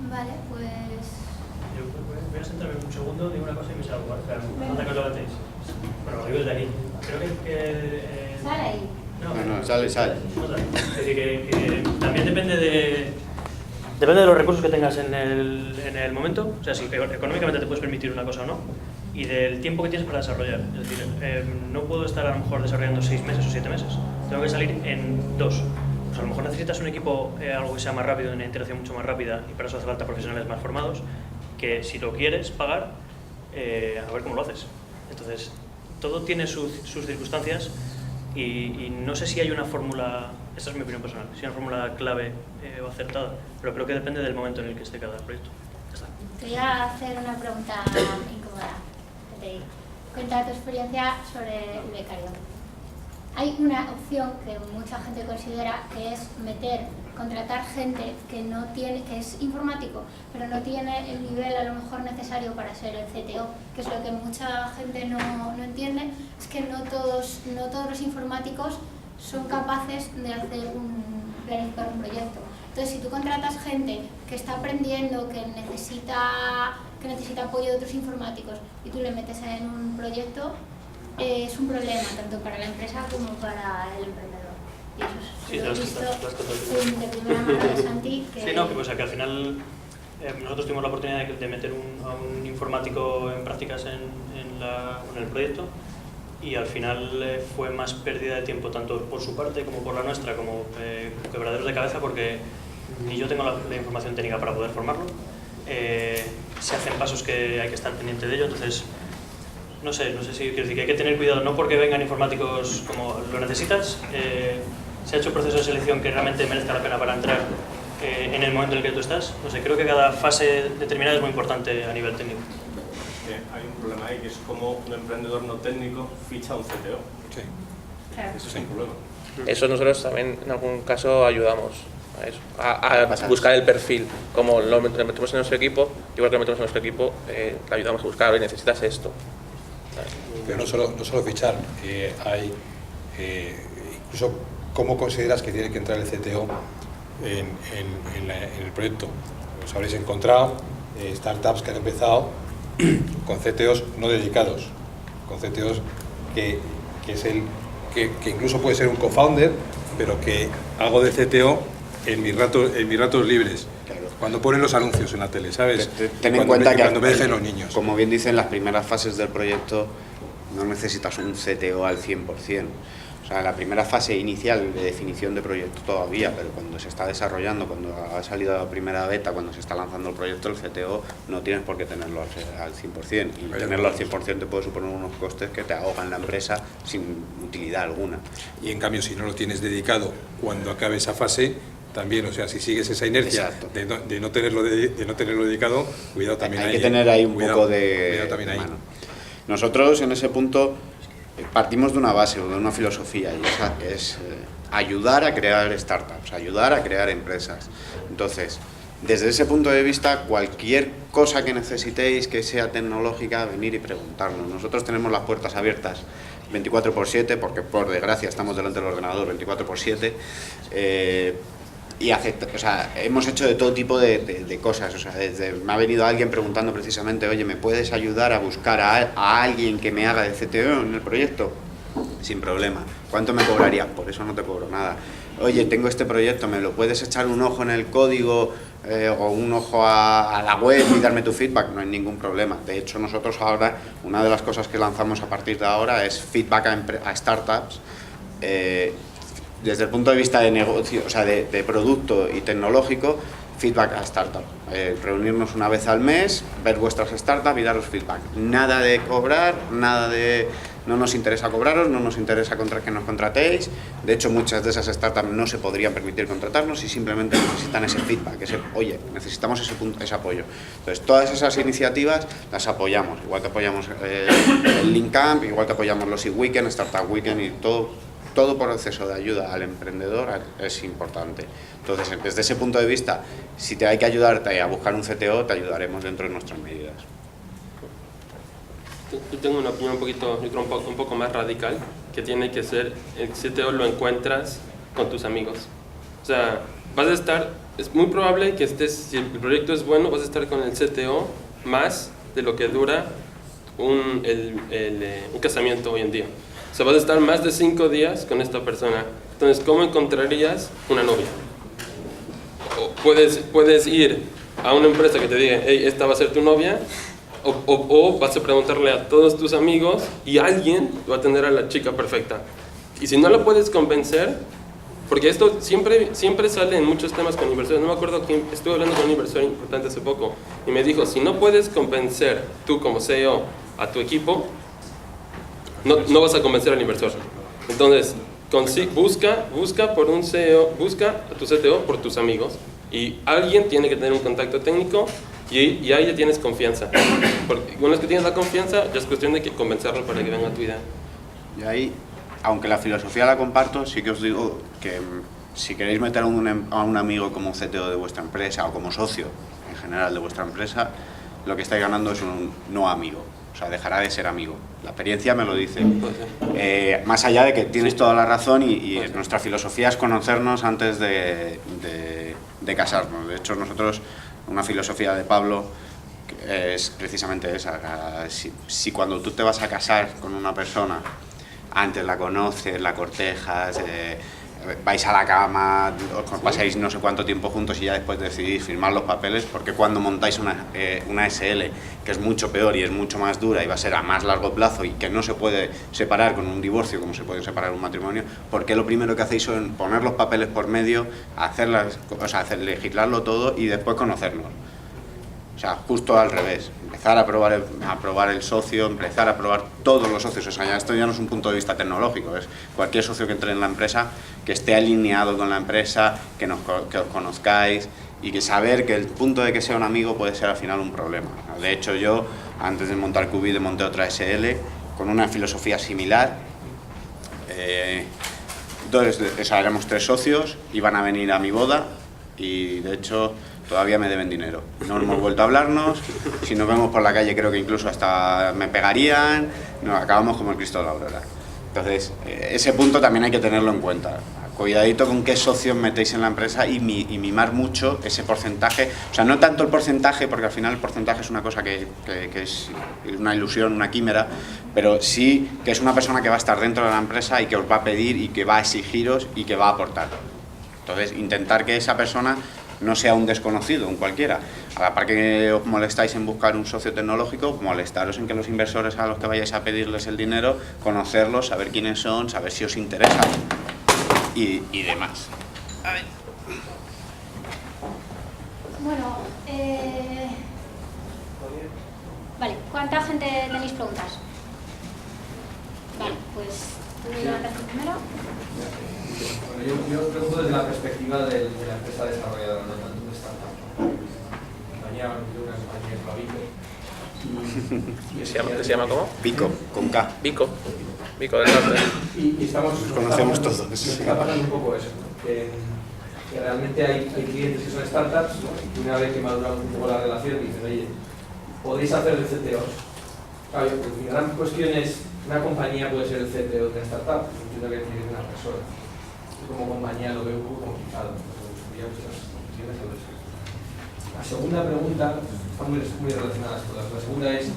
Vale, pues... Yo voy a sentarme un segundo, digo una cosa y me salgo, ¿vale? Hasta que os levantéis. Bueno, lo digo desde aquí. Creo que Sale ahí. No, sale. No sale. Es decir, que también depende de los recursos que tengas en el momento, o sea, si económicamente te puedes permitir una cosa o no, y del tiempo que tienes para desarrollar. Es decir, no puedo estar a lo mejor desarrollando 6 meses o 7 meses, tengo que salir en 2. Pues a lo mejor necesitas un equipo, algo que sea más rápido, una interacción mucho más rápida, y para eso hace falta profesionales más formados, que si lo quieres pagar, a ver cómo lo haces. Entonces, todo tiene sus circunstancias y no sé si hay una fórmula, esta es mi opinión personal, si hay una fórmula clave o acertada, pero creo que depende del momento en el que esté cada proyecto. Ya está. Te voy a hacer una pregunta incómoda. Cuenta tu experiencia sobre el becario. Hay una opción que mucha gente considera que es contratar gente que es informático, pero no tiene el nivel a lo mejor necesario para ser el CTO, que es lo que mucha gente no entiende, es que no todos los informáticos son capaces de planificar un proyecto. Entonces, si tú contratas gente que está aprendiendo, que necesita apoyo de otros informáticos y tú le metes en un proyecto, es un problema tanto para la empresa como para el emprendedor. Y eso lo he visto de primera mano de Santi. Que... Sí, no, que, o sea, que al final nosotros tuvimos la oportunidad de meter a un informático en prácticas en el proyecto, y al final fue más pérdida de tiempo tanto por su parte como por la nuestra, como quebraderos de cabeza, porque ni yo tengo la información técnica para poder formarlo, se hacen pasos que hay que estar pendiente de ello, entonces no sé si quiero decir que hay que tener cuidado, no porque vengan informáticos como lo necesitas, se ha hecho un proceso de selección que realmente merezca la pena para entrar en el momento en el que tú estás. No sé, creo que cada fase determinada es muy importante a nivel técnico. Hay un problema ahí, que es como un emprendedor no técnico ficha un CTO. Sí. Claro. Eso es un problema. Eso nosotros también en algún caso ayudamos a eso, a buscar el perfil. Como lo metemos en nuestro equipo, igual que lo metemos en nuestro equipo, le ayudamos a buscar, necesitas esto. Pero no solo fichar, hay incluso cómo consideras que tiene que entrar el CTO en el proyecto. Os habréis encontrado startups que han empezado con CTOs no dedicados, con CTOs que incluso puede ser un co-founder, pero que hago de CTO en mis ratos libres. Claro. Cuando ponen los anuncios en la tele, ¿sabes? Ten en cuenta que cuando me dejen los niños. Como bien dicen, las primeras fases del proyecto no necesitas un CTO al 100%. O sea, la primera fase inicial de definición de proyecto todavía, pero cuando se está desarrollando, cuando ha salido la primera beta, cuando se está lanzando el proyecto, el CTO no tienes por qué tenerlo al 100%. Y tenerlo al 100% te puede suponer unos costes que te ahogan la empresa sin utilidad alguna. Y en cambio, si no lo tienes dedicado cuando acabe esa fase, también, o sea, si sigues esa inercia de no tenerlo dedicado, cuidado también ahí. Hay que tener ahí un poco de mano. Nosotros en ese punto partimos de una base o de una filosofía, y esa es ayudar a crear startups, ayudar a crear empresas. Entonces, desde ese punto de vista, cualquier cosa que necesitéis que sea tecnológica, venir y preguntarnos. Nosotros tenemos las puertas abiertas 24/7, porque por desgracia estamos delante del ordenador 24/7, y hemos hecho de todo tipo de cosas. O sea, me ha venido alguien preguntando precisamente, oye, ¿me puedes ayudar a buscar a alguien que me haga de CTO en el proyecto? Sin problema. ¿Cuánto me cobraría? Por eso no te cobro nada. Oye, tengo este proyecto, ¿me lo puedes echar un ojo en el código o un ojo a la web y darme tu feedback? No hay ningún problema. De hecho, nosotros ahora, una de las cosas que lanzamos a partir de ahora es feedback a startups, desde el punto de vista de negocio, o sea, de producto y tecnológico, feedback a startup. Reunirnos una vez al mes, ver vuestras startups y daros feedback. Nada de cobrar, nada de... No nos interesa cobraros, no nos interesa que nos contratéis. De hecho, muchas de esas startups no se podrían permitir contratarnos y simplemente necesitan ese feedback, oye, necesitamos ese apoyo. Entonces, todas esas iniciativas las apoyamos. Igual que apoyamos el Link Camp, igual que apoyamos los e-Weekend, Startup Weekend y todo proceso de ayuda al emprendedor es importante. Entonces, desde ese punto de vista, si hay que ayudarte a buscar un CTO, te ayudaremos dentro de nuestras medidas. Yo tengo una opinión un poco más radical, que tiene que ser, el CTO lo encuentras con tus amigos. O sea, es muy probable que si el proyecto es bueno, vas a estar con el CTO más de lo que dura un casamiento hoy en día. O sea, vas a estar más de 5 días con esta persona. Entonces, ¿cómo encontrarías una novia? O puedes ir a una empresa que te diga, hey, esta va a ser tu novia, o vas a preguntarle a todos tus amigos y alguien va a tener a la chica perfecta. Y si no la puedes convencer, porque esto siempre sale en muchos temas con inversores. No me acuerdo quién, estuve hablando con un inversor importante hace poco y me dijo, si no puedes convencer tú como CEO a tu equipo, no vas a convencer al inversor. Entonces, busca por un CEO, busca a tu CTO por tus amigos, y alguien tiene que tener un contacto técnico y ahí ya tienes confianza. Porque una vez que tienes la confianza, ya es cuestión de que convencerlo para que venga a tu idea. Y ahí, aunque la filosofía la comparto, sí que os digo que si queréis meter a un amigo como CTO de vuestra empresa o como socio en general de vuestra empresa, lo que estáis ganando es un no amigo. O sea, dejará de ser amigo. La experiencia me lo dice. Más allá de que tienes toda la razón y nuestra filosofía es conocernos antes de casarnos. De hecho, nosotros, una filosofía de Pablo es precisamente esa. Si cuando tú te vas a casar con una persona, antes la conoces, la cortejas, vais a la cama, os pasáis no sé cuánto tiempo juntos y ya después decidís firmar los papeles, porque cuando montáis una SL, que es mucho peor y es mucho más dura y va a ser a más largo plazo y que no se puede separar con un divorcio como se puede separar un matrimonio, porque lo primero que hacéis son poner los papeles por medio, legislarlo todo y después conocernos? O sea, justo al revés, empezar a probar el socio, empezar a probar todos los socios. O sea, esto ya no es un punto de vista tecnológico, es cualquier socio que entre en la empresa, que esté alineado con la empresa, que os conozcáis, y que saber que el punto de que sea un amigo puede ser al final un problema. De hecho, yo, antes de montar Qubide, monté otra SL con una filosofía similar. Éramos 3 socios, iban a venir a mi boda y, de hecho, todavía me deben dinero. No hemos vuelto a hablarnos. Si nos vemos por la calle, creo que incluso hasta me pegarían. Acabamos como el Cristo de la Aurora. Entonces, ese punto también hay que tenerlo en cuenta. Cuidadito con qué socios metéis en la empresa y mimar mucho ese porcentaje. O sea, no tanto el porcentaje, porque al final el porcentaje es una cosa que es una ilusión, una quimera, pero sí que es una persona que va a estar dentro de la empresa y que os va a pedir y que va a exigiros y que va a aportar. Entonces, intentar que esa persona no sea un desconocido, un cualquiera. A la par que os molestáis en buscar un socio tecnológico, molestaros en que los inversores a los que vayáis a pedirles el dinero, conocerlos, saber quiénes son, saber si os interesa y demás. Bueno, vale, ¿cuánta gente tenéis preguntas? Vale, pues tú levantaste primero. Bueno, yo pregunto desde la perspectiva de la empresa desarrolladora, no tanto de startup. Una compañía ¿Se llama cómo? Vico, con K. Vico del norte. Y estamos... Nos conocemos todos. Está pasando un poco eso, ¿no? Que realmente hay clientes que son startups, ¿no? Y una vez que madura un poco la relación dicen, oye, podéis hacer el CTO. Claro, mi gran cuestión es, una compañía puede ser el CTO de una startup, entiendo que tiene una persona. Yo como compañía lo veo un poco complicado, La segunda pregunta, están muy relacionadas todas. La segunda es,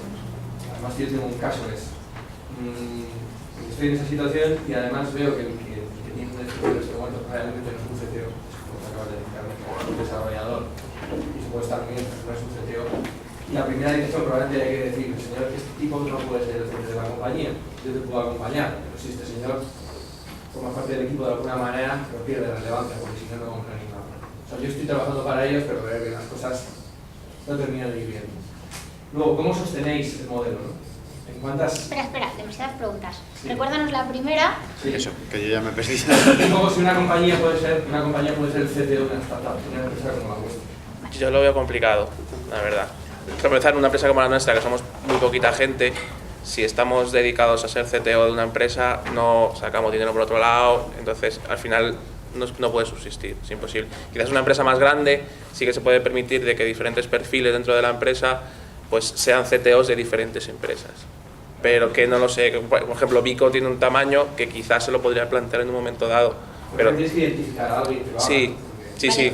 además yo tengo un caso, estoy en esa situación y además veo que el que tiene un CTO en este momento realmente no es un CTO, como acabas de decir, es un desarrollador y se puede estar bien, pero no es un CTO. Y la primera dirección probablemente hay que decir, señor, este tipo no puede ser el CTO de la compañía, yo te puedo acompañar, pero si este señor forma parte del equipo de alguna manera, pero pierde relevancia, porque si no, no vamos a ninguna parte. O sea, yo estoy trabajando para ellos, pero veo que las cosas no terminan de ir bien. Luego, ¿cómo sostenéis el modelo, no? ¿En cuántas...? Espera, demasiadas preguntas. Sí. Recuérdanos la primera. Sí. Eso, que yo ya me perdí. Y luego, si una compañía puede ser el CTO de una startup, una empresa como la vuestra. Yo lo veo complicado, la verdad. Para empezar, en una empresa como la nuestra, que somos muy poquita gente, si estamos dedicados a ser CTO de una empresa, no sacamos dinero por otro lado, entonces al final no puede subsistir, es imposible. Quizás una empresa más grande sí que se puede permitir de que diferentes perfiles dentro de la empresa pues sean CTOs de diferentes empresas. Pero que no lo sé, por ejemplo, Vico tiene un tamaño que quizás se lo podría plantear en un momento dado. Pero tienes que identificar a alguien que lo haga. Sí, sí, Vale, sí.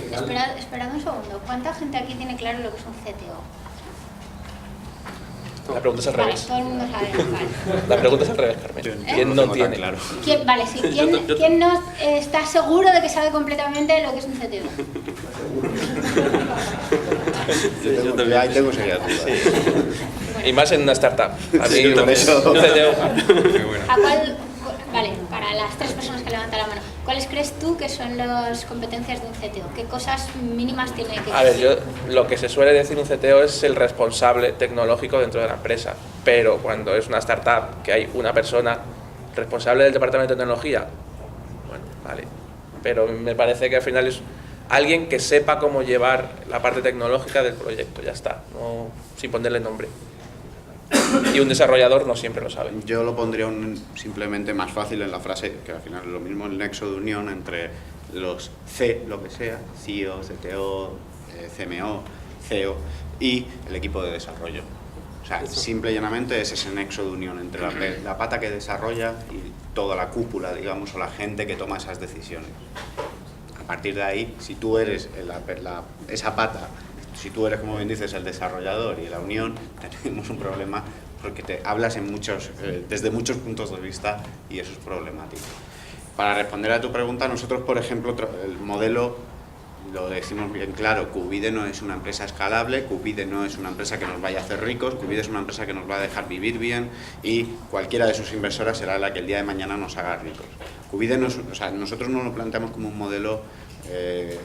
Esperad un segundo. ¿Cuánta gente aquí tiene claro lo que es un CTO? La pregunta es al Vale, revés. todo el mundo sabe. Vale. La pregunta es al revés, Carmen. ¿Quién no tiene? Claro. Vale, sí. ¿Quién no está seguro de que sabe completamente lo que es un CTO? Yo también. Ahí tengo serias dudas. Y más en una startup. A mí, Sí, por eso. un CTO. ¿A cuál? Vale, para las tres personas que levantan la mano, ¿cuáles crees tú que son las competencias de un CTO? ¿Qué cosas mínimas tiene que A ver, lo que se suele decir un CTO es el responsable tecnológico dentro de la empresa, pero cuando es una startup que hay una persona responsable del departamento de tecnología, bueno, vale, pero me parece que al final es alguien que sepa cómo llevar la parte tecnológica del proyecto, ya está, no, sin ponerle nombre. Y un desarrollador no siempre lo sabe. Yo lo pondría simplemente más fácil en la frase, que al final es lo mismo, el nexo de unión entre los C, lo que sea, CIO, CTO, CMO, CEO y el equipo de desarrollo. O sea, simple y llanamente es ese nexo de unión entre la pata que desarrolla y toda la cúpula, digamos, o la gente que toma esas decisiones. A partir de ahí, si tú eres esa pata, si tú eres, como bien dices, el desarrollador y la unión, tenemos un problema porque te hablas desde muchos puntos de vista y eso es problemático. Para responder a tu pregunta, nosotros, por ejemplo, el modelo, lo decimos bien claro, Qubide no es una empresa escalable, Qubide no es una empresa que nos vaya a hacer ricos, Qubide es una empresa que nos va a dejar vivir bien y cualquiera de sus inversoras será la que el día de mañana nos haga ricos. Qubide nosotros no lo planteamos como un modelo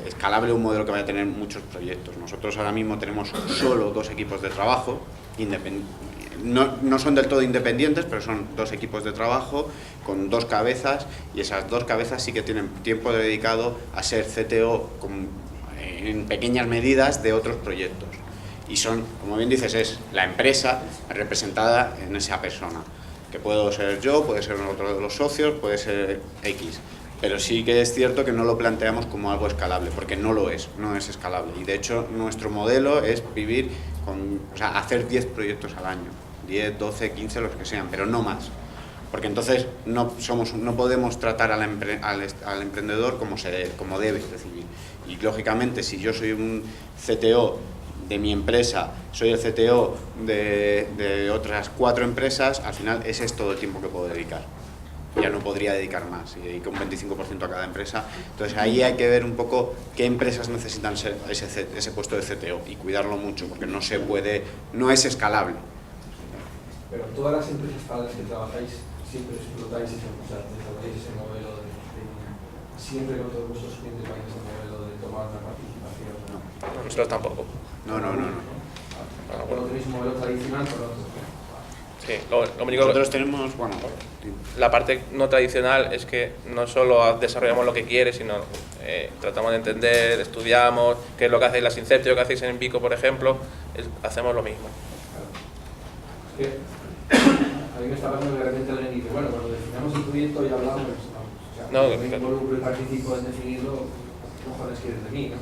escalable, un modelo que vaya a tener muchos proyectos. Nosotros ahora mismo tenemos solo 2 equipos de trabajo, no son del todo independientes, pero son 2 equipos de trabajo con 2 cabezas y esas 2 cabezas sí que tienen tiempo dedicado a ser CTO en pequeñas medidas de otros proyectos. Y son, como bien dices, es la empresa representada en esa persona, que puedo ser yo, puede ser otro de los socios, puede ser X. Pero sí que es cierto que no lo planteamos como algo escalable, porque no es escalable. Y de hecho nuestro modelo es vivir hacer 10 proyectos al año, 10, 12, 15, los que sean, pero no más. Porque entonces no podemos tratar al emprendedor como debe recibir. Y lógicamente si yo soy un CTO de mi empresa, soy el CTO de otras 4 empresas, al final ese es todo el tiempo que puedo dedicar. ya no podría dedicar más, y dedica un 25% a cada empresa. Entonces ahí hay que ver un poco qué empresas necesitan ese puesto de CTO y cuidarlo mucho, porque no se puede, no es escalable. Pero todas las empresas para las que trabajáis siempre explotáis desarrolláis ese modelo de siempre con todos vuestros clientes vais ese modelo de tomar una participación. No, nosotros tampoco. No. Bueno, tenéis un modelo tradicional con otro. Sí, lo único Nosotros tenemos, bueno, la parte no tradicional es que no solo desarrollamos lo que quiere, sino tratamos de entender, estudiamos qué es lo que hacéis las Inceptio, que hacéis en Vico, por ejemplo, hacemos lo mismo. Claro. Es que a mí me está pasando que de repente alguien dice, bueno, cuando definamos el proyecto ya hablamos, o sea, No, me involucro y participo en definirlo, ¿qué cojones quieres de mí? ¿no?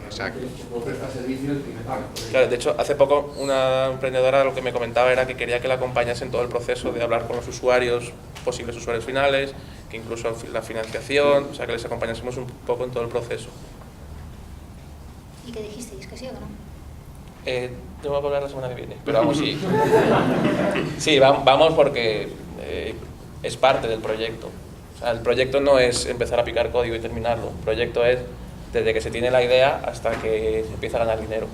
Exacto. Puedo prestar servicios y me pagan. Claro, de hecho, hace poco una emprendedora lo que me comentaba era que quería que la acompañase en todo el proceso de hablar con los usuarios, posibles usuarios finales, que incluso la financiación, o sea, que les acompañásemos un poco en todo el proceso. ¿Y qué dijisteis? ¿Que sí o que no? Yo voy a hablar la semana que viene, pero vamos, sí. Sí, vamos porque es parte del proyecto. O sea, el proyecto no es empezar a picar código y terminarlo. El proyecto es desde que se tiene la idea hasta que se empieza a ganar dinero.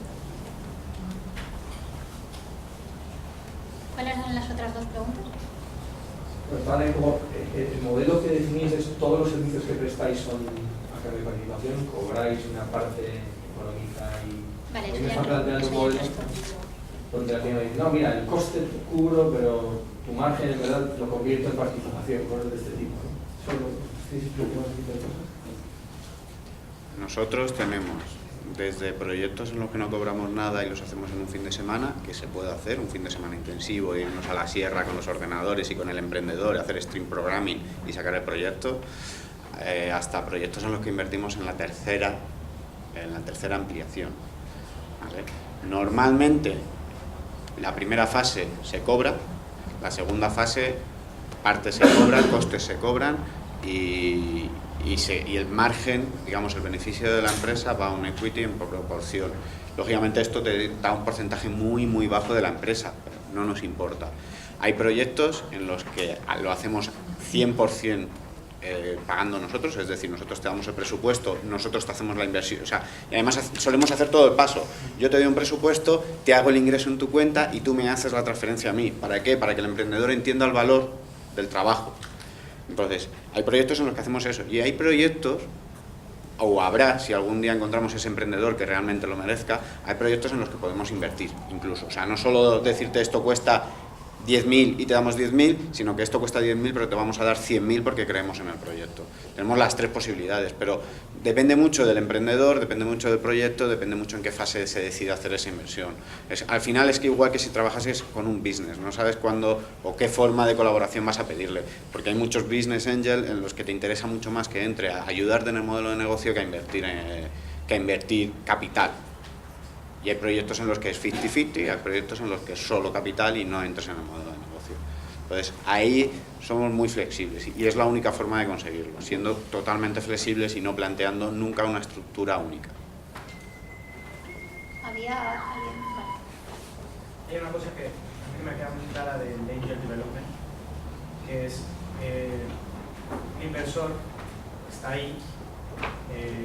¿Cuáles son las otras dos preguntas? Pues vale, como el modelo que definís es todos los servicios que prestáis son a cambio de participación, cobráis una parte económica y... Vale, a mí eso me ya están planteando un modelo donde al final dicen, no, mira, el coste te cubro, pero tu margen en verdad lo convierto en participación, cosas de este tipo. ¿Solo estáis explicando ese tipo de cosas? nosotros tenemos desde proyectos en los que no cobramos nada y los hacemos en un fin de semana, que se puede hacer, un fin de semana intensivo, irnos a la sierra con los ordenadores y con el emprendedor, hacer stream programming y sacar el proyecto, hasta proyectos en los que invertimos en la tercera ampliación. ¿Vale? Normalmente la primera fase se cobra, la segunda fase partes se cobran, costes se cobran y el margen, digamos, el beneficio de la empresa va a un equity en proporción. Lógicamente esto te da un porcentaje muy muy bajo de la empresa, pero no nos importa. Hay proyectos en los que lo hacemos 100% pagando nosotros, es decir, nosotros te damos el presupuesto, nosotros te hacemos la inversión, o sea, y además solemos hacer todo el paso. Yo te doy un presupuesto, te hago el ingreso en tu cuenta y tú me haces la transferencia a mí. ¿Para qué? Para que el emprendedor entienda el valor del trabajo. Entonces, hay proyectos en los que hacemos eso y hay proyectos, o habrá, si algún día encontramos ese emprendedor que realmente lo merezca, hay proyectos en los que podemos invertir incluso. O sea, no solo decirte esto cuesta 10.000 y te damos 10.000, sino que esto cuesta 10.000 pero te vamos a dar 100.000 porque creemos en el proyecto. Tenemos las tres posibilidades, pero depende mucho del emprendedor, depende mucho del proyecto, depende mucho en qué fase se decide hacer esa inversión. Al final es que igual que si trabajas con un business, no sabes cuándo o qué forma de colaboración vas a pedirle, porque hay muchos business angel en los que te interesa mucho más que entre a ayudarte en el modelo de negocio que a invertir capital. Y hay proyectos en los que es 50-50, hay proyectos en los que es solo capital y no entres en el modelo de negocio. Entonces, ahí somos muy flexibles y es la única forma de conseguirlo, siendo totalmente flexibles y no planteando nunca una estructura única. ¿Había alguien? Vale. Hay una cosa que a mí me queda muy clara del Angel Development, que es el inversor está ahí,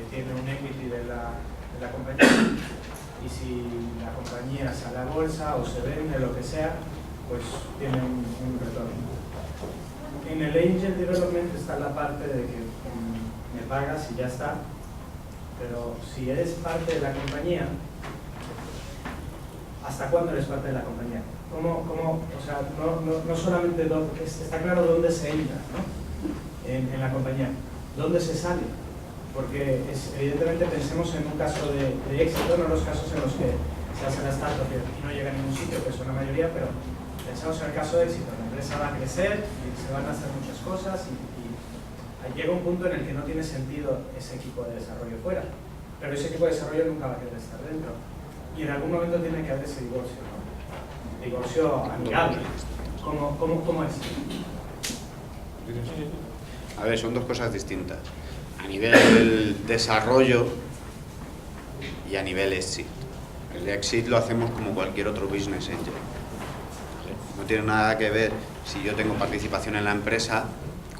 tiene un equity de la compañía, y si la compañía sale a bolsa o se vende, lo que sea, pues tiene un retorno. En el Angel Development está la parte de que me pagas y ya está, pero si eres parte de la compañía, ¿hasta cuándo eres parte de la compañía? O sea, no solamente está claro dónde se entra, ¿no? en la compañía, dónde se sale. Porque evidentemente pensemos en un caso de éxito, no los casos en los que se hace la startup y no llega a ningún sitio, que son la mayoría, pero pensamos en el caso de éxito. La empresa va a crecer y se van a hacer muchas cosas y llega un punto en el que no tiene sentido ese equipo de desarrollo fuera, pero ese equipo de desarrollo nunca va a querer estar dentro. Y en algún momento tiene que haber ese divorcio, ¿no? Divorcio amigable. ¿Cómo es? A ver, son dos cosas distintas. A nivel desarrollo y a nivel exit. El exit lo hacemos como cualquier otro business angel. No tiene nada que ver si yo tengo participación en la empresa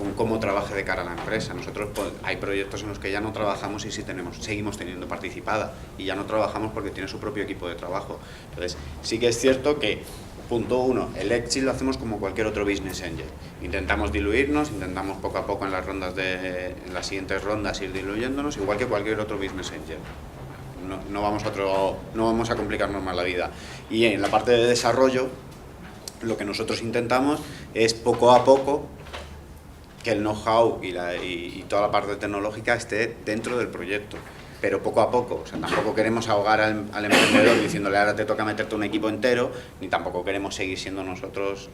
con cómo trabaje de cara a la empresa. Nosotros hay proyectos en los que ya no trabajamos y sí seguimos teniendo participada, y ya no trabajamos porque tiene su propio equipo de trabajo. Entonces, sí que es cierto que, punto 1, el exit lo hacemos como cualquier otro business angel. Intentamos diluirnos, intentamos poco a poco en las siguientes rondas ir diluyéndonos, igual que cualquier otro business angel. No vamos a complicarnos más la vida. Y en la parte de desarrollo, lo que nosotros intentamos es poco a poco que el know-how y toda la parte tecnológica esté dentro del proyecto, pero poco a poco. O sea, tampoco queremos ahogar al emprendedor diciéndole ahora te toca meterte un equipo entero, ni tampoco queremos seguir siendo nosotros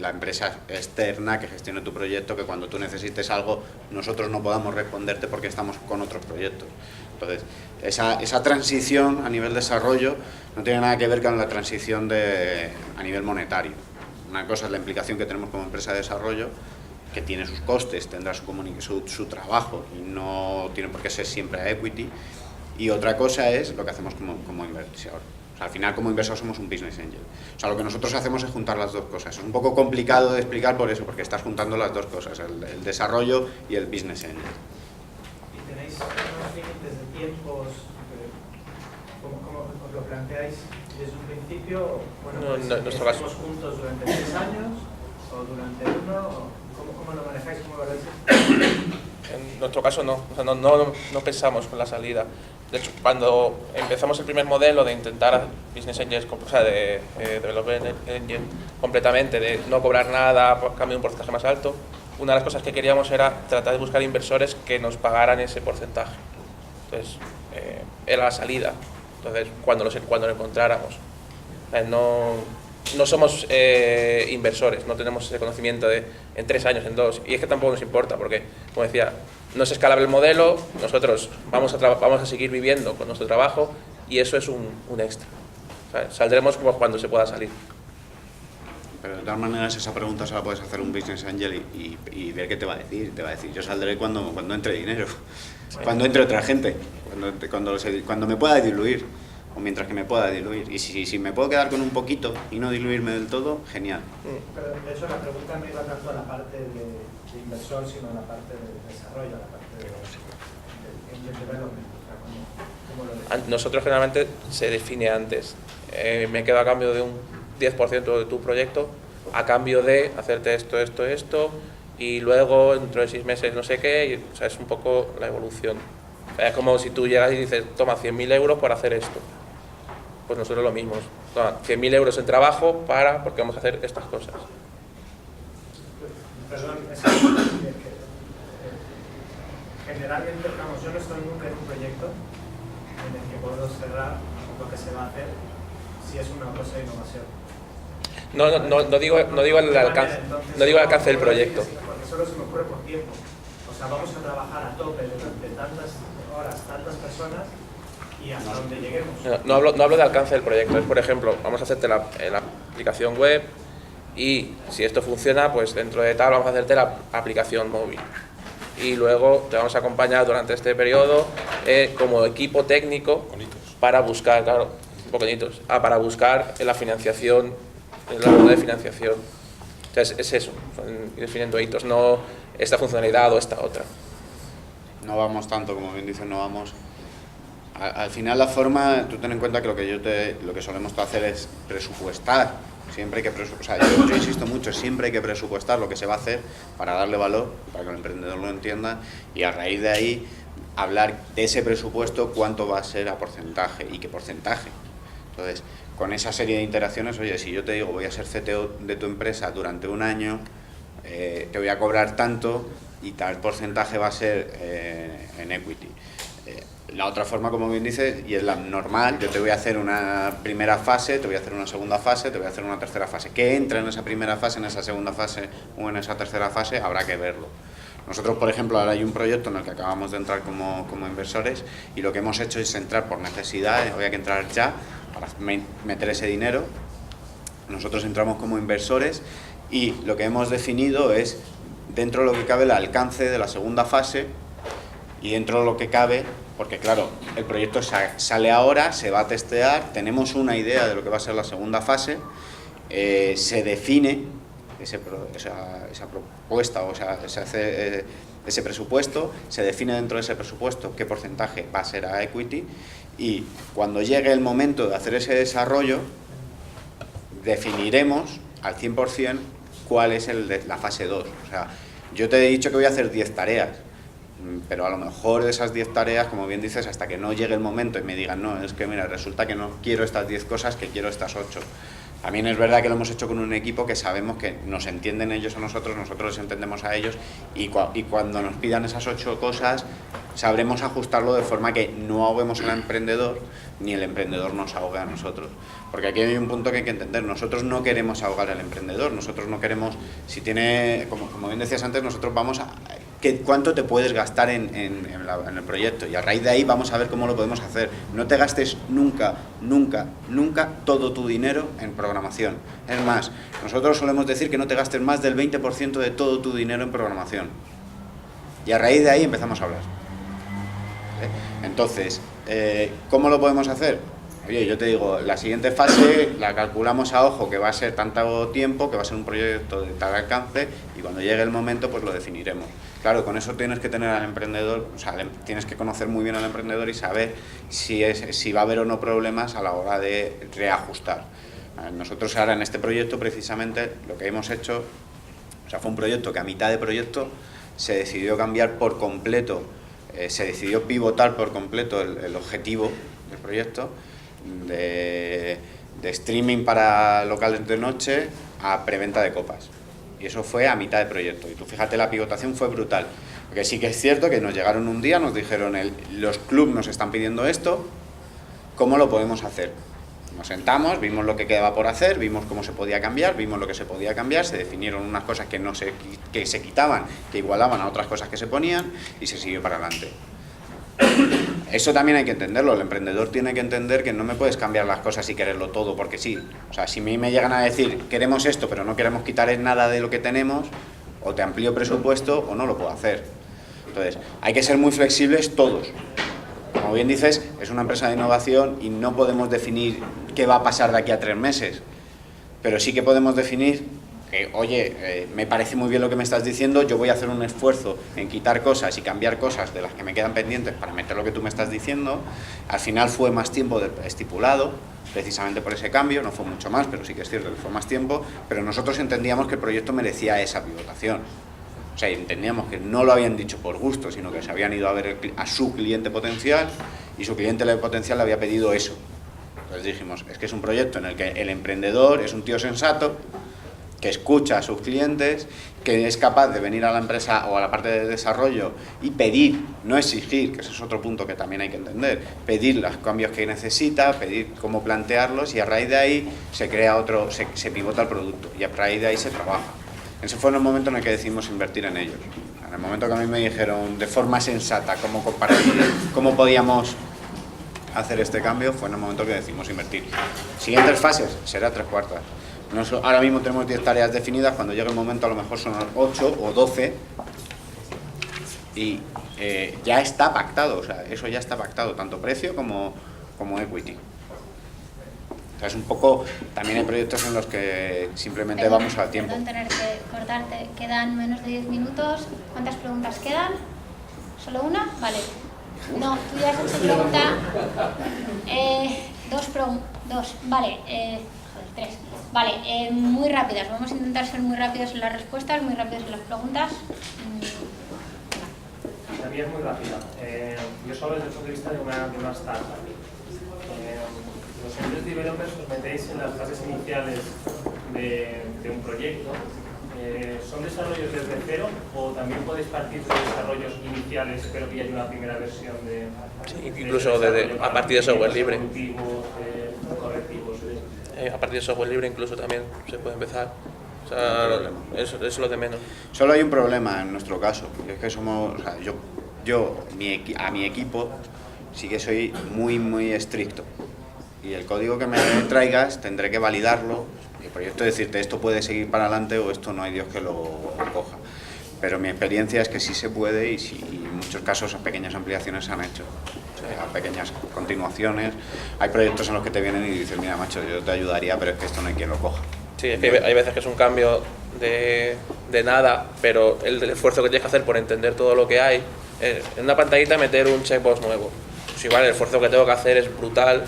la empresa externa que gestione tu proyecto, que cuando tú necesites algo nosotros no podamos responderte porque estamos con otros proyectos. Entonces, esa transición a nivel desarrollo no tiene nada que ver con la transición a nivel monetario. Una cosa es la implicación que tenemos como empresa de desarrollo, que tiene sus costes, tendrá su trabajo y no tiene por qué ser siempre a equity, y otra cosa es lo que hacemos como inversor. O sea, al final como inversor somos un business angel. O sea, lo que nosotros hacemos es juntar las dos cosas. Es un poco complicado de explicar por eso, porque estás juntando las dos cosas, el desarrollo y el business angel. ¿Y tenéis unos límites de tiempos? ¿Cómo os lo planteáis desde un principio? Bueno, estemos juntos durante 3 años o durante 1. ¿Cómo lo manejáis? ¿Cómo lo veis? En nuestro caso no, o sea, no pensamos con la salida. De hecho, cuando empezamos el primer modelo de intentar Business Angels, o sea, de Development Engine completamente, de no cobrar nada, a cambio de un porcentaje más alto, una de las cosas que queríamos era tratar de buscar inversores que nos pagaran ese porcentaje. Entonces, era la salida. Entonces, cuando lo encontráramos. No somos inversores, no tenemos ese conocimiento de en 3 años, en 2, y es que tampoco nos importa porque, como decía, no es escalable el modelo, nosotros vamos a seguir viviendo con nuestro trabajo y eso es un extra. O sea, saldremos cuando se pueda salir. Pero de todas maneras esa pregunta se la puedes hacer a un business angel y ver qué te va a decir. Te va a decir, yo saldré cuando entre dinero, cuando entre otra gente, cuando me pueda diluir, o mientras que me pueda diluir. Y si me puedo quedar con un poquito y no diluirme del todo, genial. Pero de hecho la pregunta no iba tanto a la parte de inversor, sino a la parte de desarrollo, a la parte de angel development. O sea, ¿cómo lo ves? Nosotros generalmente se define antes. Me quedo a cambio de un 10% de tu proyecto, a cambio de hacerte esto, y luego dentro de 6 meses no sé qué, o sea, es un poco la evolución. O sea, es como si tú llegas y dices, toma 100.000 euros por hacer esto. Pues nosotros lo mismo, toma 100.000 euros en trabajo porque vamos a hacer estas cosas. Perdón, generalmente, vamos, yo no estoy nunca en un proyecto en el que puedo cerrar lo que se va a hacer si es una cosa de innovación. No digo el alcance del proyecto. Porque solo se me ocurre por tiempo. O sea, vamos a trabajar a tope durante tantas horas, tantas personas y hasta donde lleguemos. No hablo de alcance del proyecto. Es, por ejemplo, vamos a hacerte la aplicación web y si esto funciona, pues dentro de tal vamos a hacerte la aplicación móvil. Y luego te vamos a acompañar durante este periodo como equipo técnico para buscar, claro, para buscar la financiación, la ronda de financiación. Entonces es eso, ir definiendo hitos, no esta funcionalidad o esta otra. No vamos tanto, como bien dices, no vamos. Al final la forma, tú ten en cuenta que lo que solemos hacer es presupuestar. Siempre hay que presupuestar, yo insisto mucho, siempre hay que presupuestar lo que se va a hacer para darle valor, para que el emprendedor lo entienda, y a raíz de ahí hablar de ese presupuesto, cuánto va a ser a porcentaje y qué porcentaje. Entonces, con esa serie de interacciones, oye, si yo te digo voy a ser CTO de tu empresa durante 1 año, te voy a cobrar tanto y tal porcentaje va a ser en equity. La otra forma, como bien dices, y es la normal, yo te voy a hacer una primera fase, te voy a hacer una segunda fase, te voy a hacer una tercera fase. ¿Qué entra en esa primera fase, en esa segunda fase o en esa tercera fase? Habrá que verlo. Nosotros, por ejemplo, ahora hay un proyecto en el que acabamos de entrar como inversores y lo que hemos hecho es entrar por necesidad, había que entrar ya para meter ese dinero. Nosotros entramos como inversores y lo que hemos definido es, dentro de lo que cabe, el alcance de la segunda fase y dentro de lo que cabe, porque claro, el proyecto sale ahora, se va a testear, tenemos una idea de lo que va a ser la segunda fase, se define esa propuesta, o sea, se hace ese presupuesto, se define dentro de ese presupuesto qué porcentaje va a ser a equity, y cuando llegue el momento de hacer ese desarrollo, definiremos al 100% cuál es la fase 2. O sea, yo te he dicho que voy a hacer 10 tareas, pero a lo mejor de esas 10 tareas, como bien dices, hasta que no llegue el momento y me digan, no, es que mira, resulta que no quiero estas 10 cosas, que quiero estas 8. También es verdad que lo hemos hecho con un equipo que sabemos que nos entienden ellos a nosotros les entendemos a ellos, y cuando nos pidan esas 8 cosas, sabremos ajustarlo de forma que no ahoguemos al emprendedor, ni el emprendedor nos ahogue a nosotros. Porque aquí hay un punto que hay que entender, nosotros no queremos ahogar al emprendedor, nosotros no queremos, si tiene, como bien decías antes, nosotros vamos a... ¿Cuánto te puedes gastar en el proyecto? Y a raíz de ahí vamos a ver cómo lo podemos hacer. No te gastes nunca todo tu dinero en programación. Es más, nosotros solemos decir que no te gastes más del 20% de todo tu dinero en programación. Y a raíz de ahí empezamos a hablar. Entonces, ¿cómo lo podemos hacer? Oye, yo te digo, la siguiente fase la calculamos a ojo, que va a ser tanto tiempo, que va a ser un proyecto de tal alcance, y cuando llegue el momento pues lo definiremos. Claro, con eso tienes que tener al emprendedor, o sea, tienes que conocer muy bien al emprendedor y saber si va a haber o no problemas a la hora de reajustar. Nosotros ahora en este proyecto precisamente lo que hemos hecho, o sea, fue un proyecto que a mitad de proyecto se decidió cambiar por completo, se decidió pivotar por completo el objetivo del proyecto, de streaming para locales de noche a preventa de copas. Y eso fue a mitad de proyecto. Y tú fíjate, la pivotación fue brutal. Porque sí que es cierto que nos llegaron un día, nos dijeron, los clubs nos están pidiendo esto, ¿cómo lo podemos hacer? Nos sentamos, vimos lo que quedaba por hacer, vimos cómo se podía cambiar, vimos lo que se podía cambiar, se definieron unas cosas que se quitaban, que igualaban a otras cosas que se ponían, y se siguió para adelante. Eso también hay que entenderlo, el emprendedor tiene que entender que no me puedes cambiar las cosas y quererlo todo porque sí. O sea, si a mí me llegan a decir, queremos esto pero no queremos quitar nada de lo que tenemos, o te amplío presupuesto o no lo puedo hacer. Entonces, hay que ser muy flexibles todos. Como bien dices, es una empresa de innovación y no podemos definir qué va a pasar de aquí a 3 meses, pero sí que podemos definir que, oye, me parece muy bien lo que me estás diciendo, yo voy a hacer un esfuerzo en quitar cosas y cambiar cosas de las que me quedan pendientes para meter lo que tú me estás diciendo. Al final fue más tiempo estipulado, precisamente por ese cambio, no fue mucho más, pero sí que es cierto que fue más tiempo, pero nosotros entendíamos que el proyecto merecía esa pivotación. O sea, entendíamos que no lo habían dicho por gusto, sino que se habían ido a ver a su cliente potencial, y su cliente potencial le había pedido eso. Entonces dijimos, es que es un proyecto en el que el emprendedor es un tío sensato, que escucha a sus clientes, que es capaz de venir a la empresa o a la parte de desarrollo y pedir, no exigir, que ese es otro punto que también hay que entender, pedir los cambios que necesita, pedir cómo plantearlos, y a raíz de ahí se crea se pivota el producto y a raíz de ahí se trabaja. Ese fue en el momento en el que decidimos invertir en ellos. En el momento que a mí me dijeron de forma sensata cómo podíamos hacer este cambio, fue en el momento que decidimos invertir. Siguientes fases, será 3/4. Ahora mismo tenemos 10 tareas definidas, cuando llegue el momento a lo mejor son 8 o 12, y ya está pactado, o sea, eso ya está pactado, tanto precio como equity. O sea, es un poco, también hay proyectos en los que simplemente vamos a tiempo. Perdón tener que cortarte, quedan menos de 10 minutos, ¿cuántas preguntas quedan? ¿Solo una? Vale. No, tú ya has hecho pregunta, dos, vale, 3. Vale, muy rápidas, vamos a intentar ser muy rápidos en las respuestas, muy rápidos en las preguntas. La mía es muy rápida. Yo solo desde el punto de vista de una startup. Los Android developers os metéis en las fases iniciales de un proyecto. ¿Son desarrollos desde cero o también podéis partir de desarrollos iniciales pero que ya hay una primera versión de... Sí, incluso a partir de software libre. Correctivos. A partir de software libre incluso también se puede empezar. O sea, eso es lo de menos. Solo hay un problema en nuestro caso, y es que somos, o sea, a mi equipo sí que soy muy estricto, y el código que me traigas tendré que validarlo, y el proyecto decirte esto puede seguir para adelante o esto no hay Dios que lo coja. Pero mi experiencia es que sí se puede, y en muchos casos pequeñas ampliaciones se han hecho, o sea, pequeñas continuaciones. Hay proyectos en los que te vienen y dices, mira macho, yo te ayudaría, pero es que esto no hay quien lo coja. Sí, es que hay veces que es un cambio de nada, pero el esfuerzo que tienes que hacer por entender todo lo que hay, en una pantallita meter un checkbox nuevo, pues igual el esfuerzo que tengo que hacer es brutal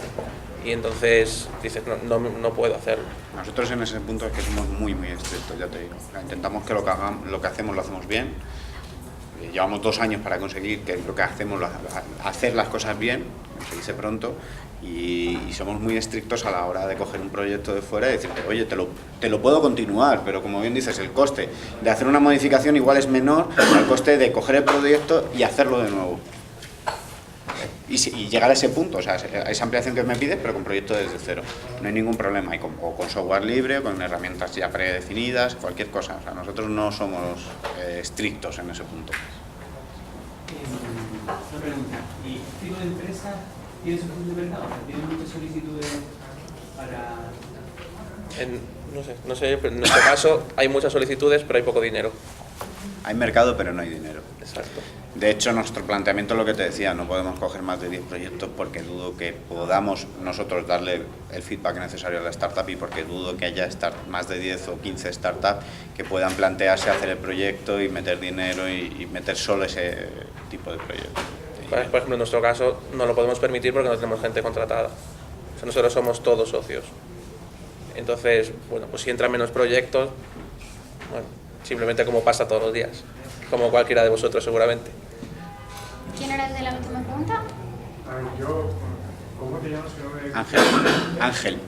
y entonces dices, no puedo hacerlo. Nosotros en ese punto es que somos muy estrictos, ya te digo. Intentamos que lo que hacemos lo hacemos bien. Llevamos 2 años para conseguir que lo que hacemos, hacer las cosas bien, se dice pronto, y somos muy estrictos a la hora de coger un proyecto de fuera y decirte, oye, te lo puedo continuar, pero como bien dices, el coste de hacer una modificación igual es menor al coste de coger el proyecto y hacerlo de nuevo. Y llegar a ese punto, o sea, a esa ampliación que me pides, pero con proyecto desde cero. No hay ningún problema, o con software libre, o con herramientas ya predefinidas, cualquier cosa. O sea, nosotros no somos estrictos en ese punto. Una pregunta, ¿y este tipo de empresa tiene suficiente mercado? ¿Tiene muchas solicitudes para...? No sé, pero en nuestro caso hay muchas solicitudes, pero hay poco dinero. Hay mercado, pero no hay dinero. Exacto. De hecho, nuestro planteamiento es lo que te decía, no podemos coger más de 10 proyectos porque dudo que podamos nosotros darle el feedback necesario a la startup y porque dudo que haya más de 10 o 15 startups que puedan plantearse hacer el proyecto y meter dinero y meter solo ese tipo de proyecto. Por ejemplo, en nuestro caso no lo podemos permitir porque no tenemos gente contratada. O sea, nosotros somos todos socios. Entonces, bueno, pues si entran menos proyectos, bueno, simplemente como pasa todos los días, como cualquiera de vosotros seguramente. ¿Quién era el de la última pregunta? Yo, ¿cómo te llamas? Ángel.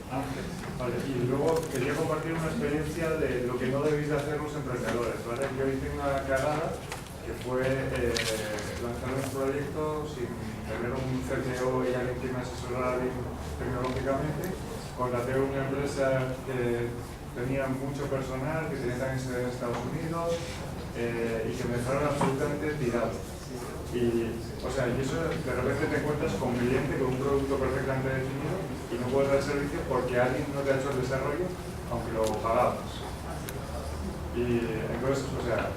Vale, y luego quería compartir una experiencia de lo que no debéis de hacer los emprendedores, ¿vale? Yo hice una cagada que fue lanzar un proyecto sin tener un CTO y alguien que me asesorara tecnológicamente. Contraté una empresa que tenía mucho personal, que tenía también sede en Estados Unidos y que me dejaron absolutamente tirado. Y, o sea, y eso de repente te encuentras con un cliente con un producto perfectamente definido y no puedes dar servicio porque alguien no te ha hecho el desarrollo, aunque lo pagabas. Y entonces, o sea,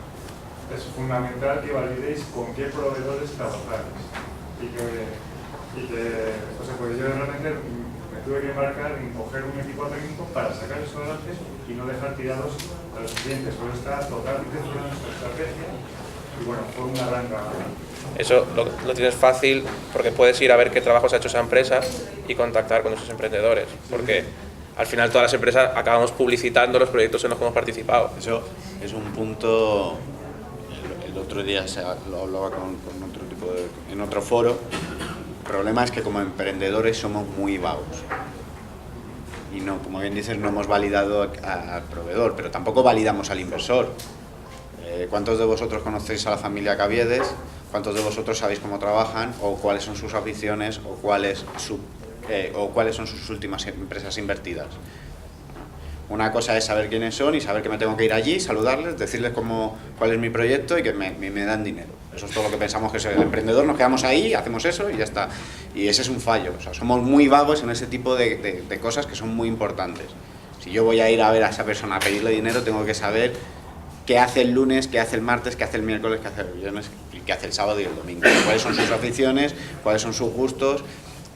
es fundamental que validéis con qué proveedores trabajáis. Y que o sea, pues yo realmente me tuve que embarcar en coger un equipo técnico para sacar eso adelante y no dejar tirados a los clientes. Pues está totalmente fuera de nuestra estrategia y bueno, fue una gran cagada. Eso lo tienes fácil porque puedes ir a ver qué trabajos ha hecho esa empresa y contactar con esos emprendedores, porque al final todas las empresas acabamos publicitando los proyectos en los que hemos participado. Eso es un punto, el otro día lo hablaba con otro tipo en otro foro. El problema es que como emprendedores somos muy vagos y no, como bien dices, no hemos validado al proveedor, pero tampoco validamos al inversor. ¿Cuántos de vosotros conocéis a la familia Caviedes? ¿Cuántos de vosotros sabéis cómo trabajan o cuáles son sus aficiones o cuáles son sus últimas empresas invertidas? Una cosa es saber quiénes son y saber que me tengo que ir allí, saludarles, decirles cuál es mi proyecto y que me dan dinero. Eso es todo lo que pensamos que es el emprendedor, nos quedamos ahí, hacemos eso y ya está. Y ese es un fallo, o sea, somos muy vagos en ese tipo de cosas que son muy importantes. Si yo voy a ir a ver a esa persona a pedirle dinero, tengo que saber qué hace el lunes, qué hace el martes, qué hace el miércoles, qué hace el viernes y qué hace el sábado y el domingo. Cuáles son sus aficiones, cuáles son sus gustos,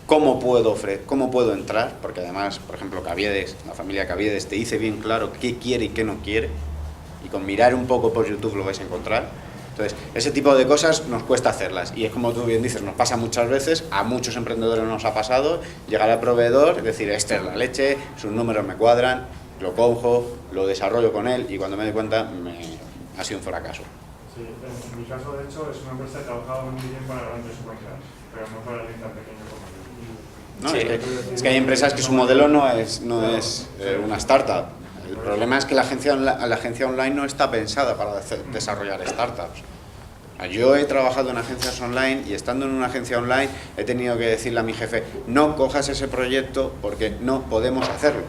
cómo puedo entrar, porque además, por ejemplo, Caviedes, la familia Caviedes te dice bien claro qué quiere y qué no quiere, y con mirar un poco por YouTube lo vais a encontrar. Entonces, ese tipo de cosas nos cuesta hacerlas, y es como tú bien dices, nos pasa muchas veces, a muchos emprendedores nos ha pasado, llegar al proveedor, decir, esta es la leche, sus números me cuadran, lo cojo, lo desarrollo con él, y cuando me doy cuenta, ha sido un fracaso. Sí, en mi caso, de hecho, es una empresa que ha trabajado muy bien para grandes cuentas, pero no para alguien tan pequeño como yo. No, sí. es que hay empresas que su modelo no es una startup. El problema es que la agencia online no está pensada para desarrollar startups. Yo he trabajado en agencias online y estando en una agencia online he tenido que decirle a mi jefe, no cojas ese proyecto porque no podemos hacerlo.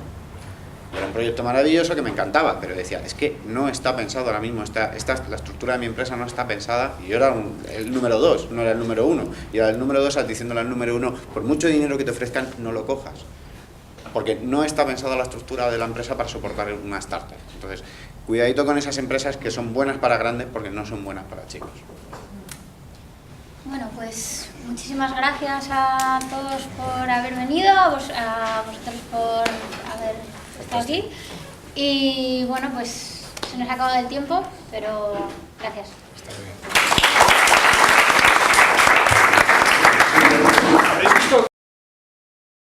Era un proyecto maravilloso que me encantaba, pero decía, es que no está pensado ahora mismo, la estructura de mi empresa no está pensada, y yo era el número 2, no era el número 1, y era el número 2 diciéndole al número 1, por mucho dinero que te ofrezcan, no lo cojas, porque no está pensada la estructura de la empresa para soportar una startup. Entonces, cuidadito con esas empresas que son buenas para grandes porque no son buenas para chicos. Bueno, pues muchísimas gracias a todos por haber venido, a vosotros por haber estado aquí, y bueno, pues se nos ha acabado el tiempo, pero gracias. Está bien.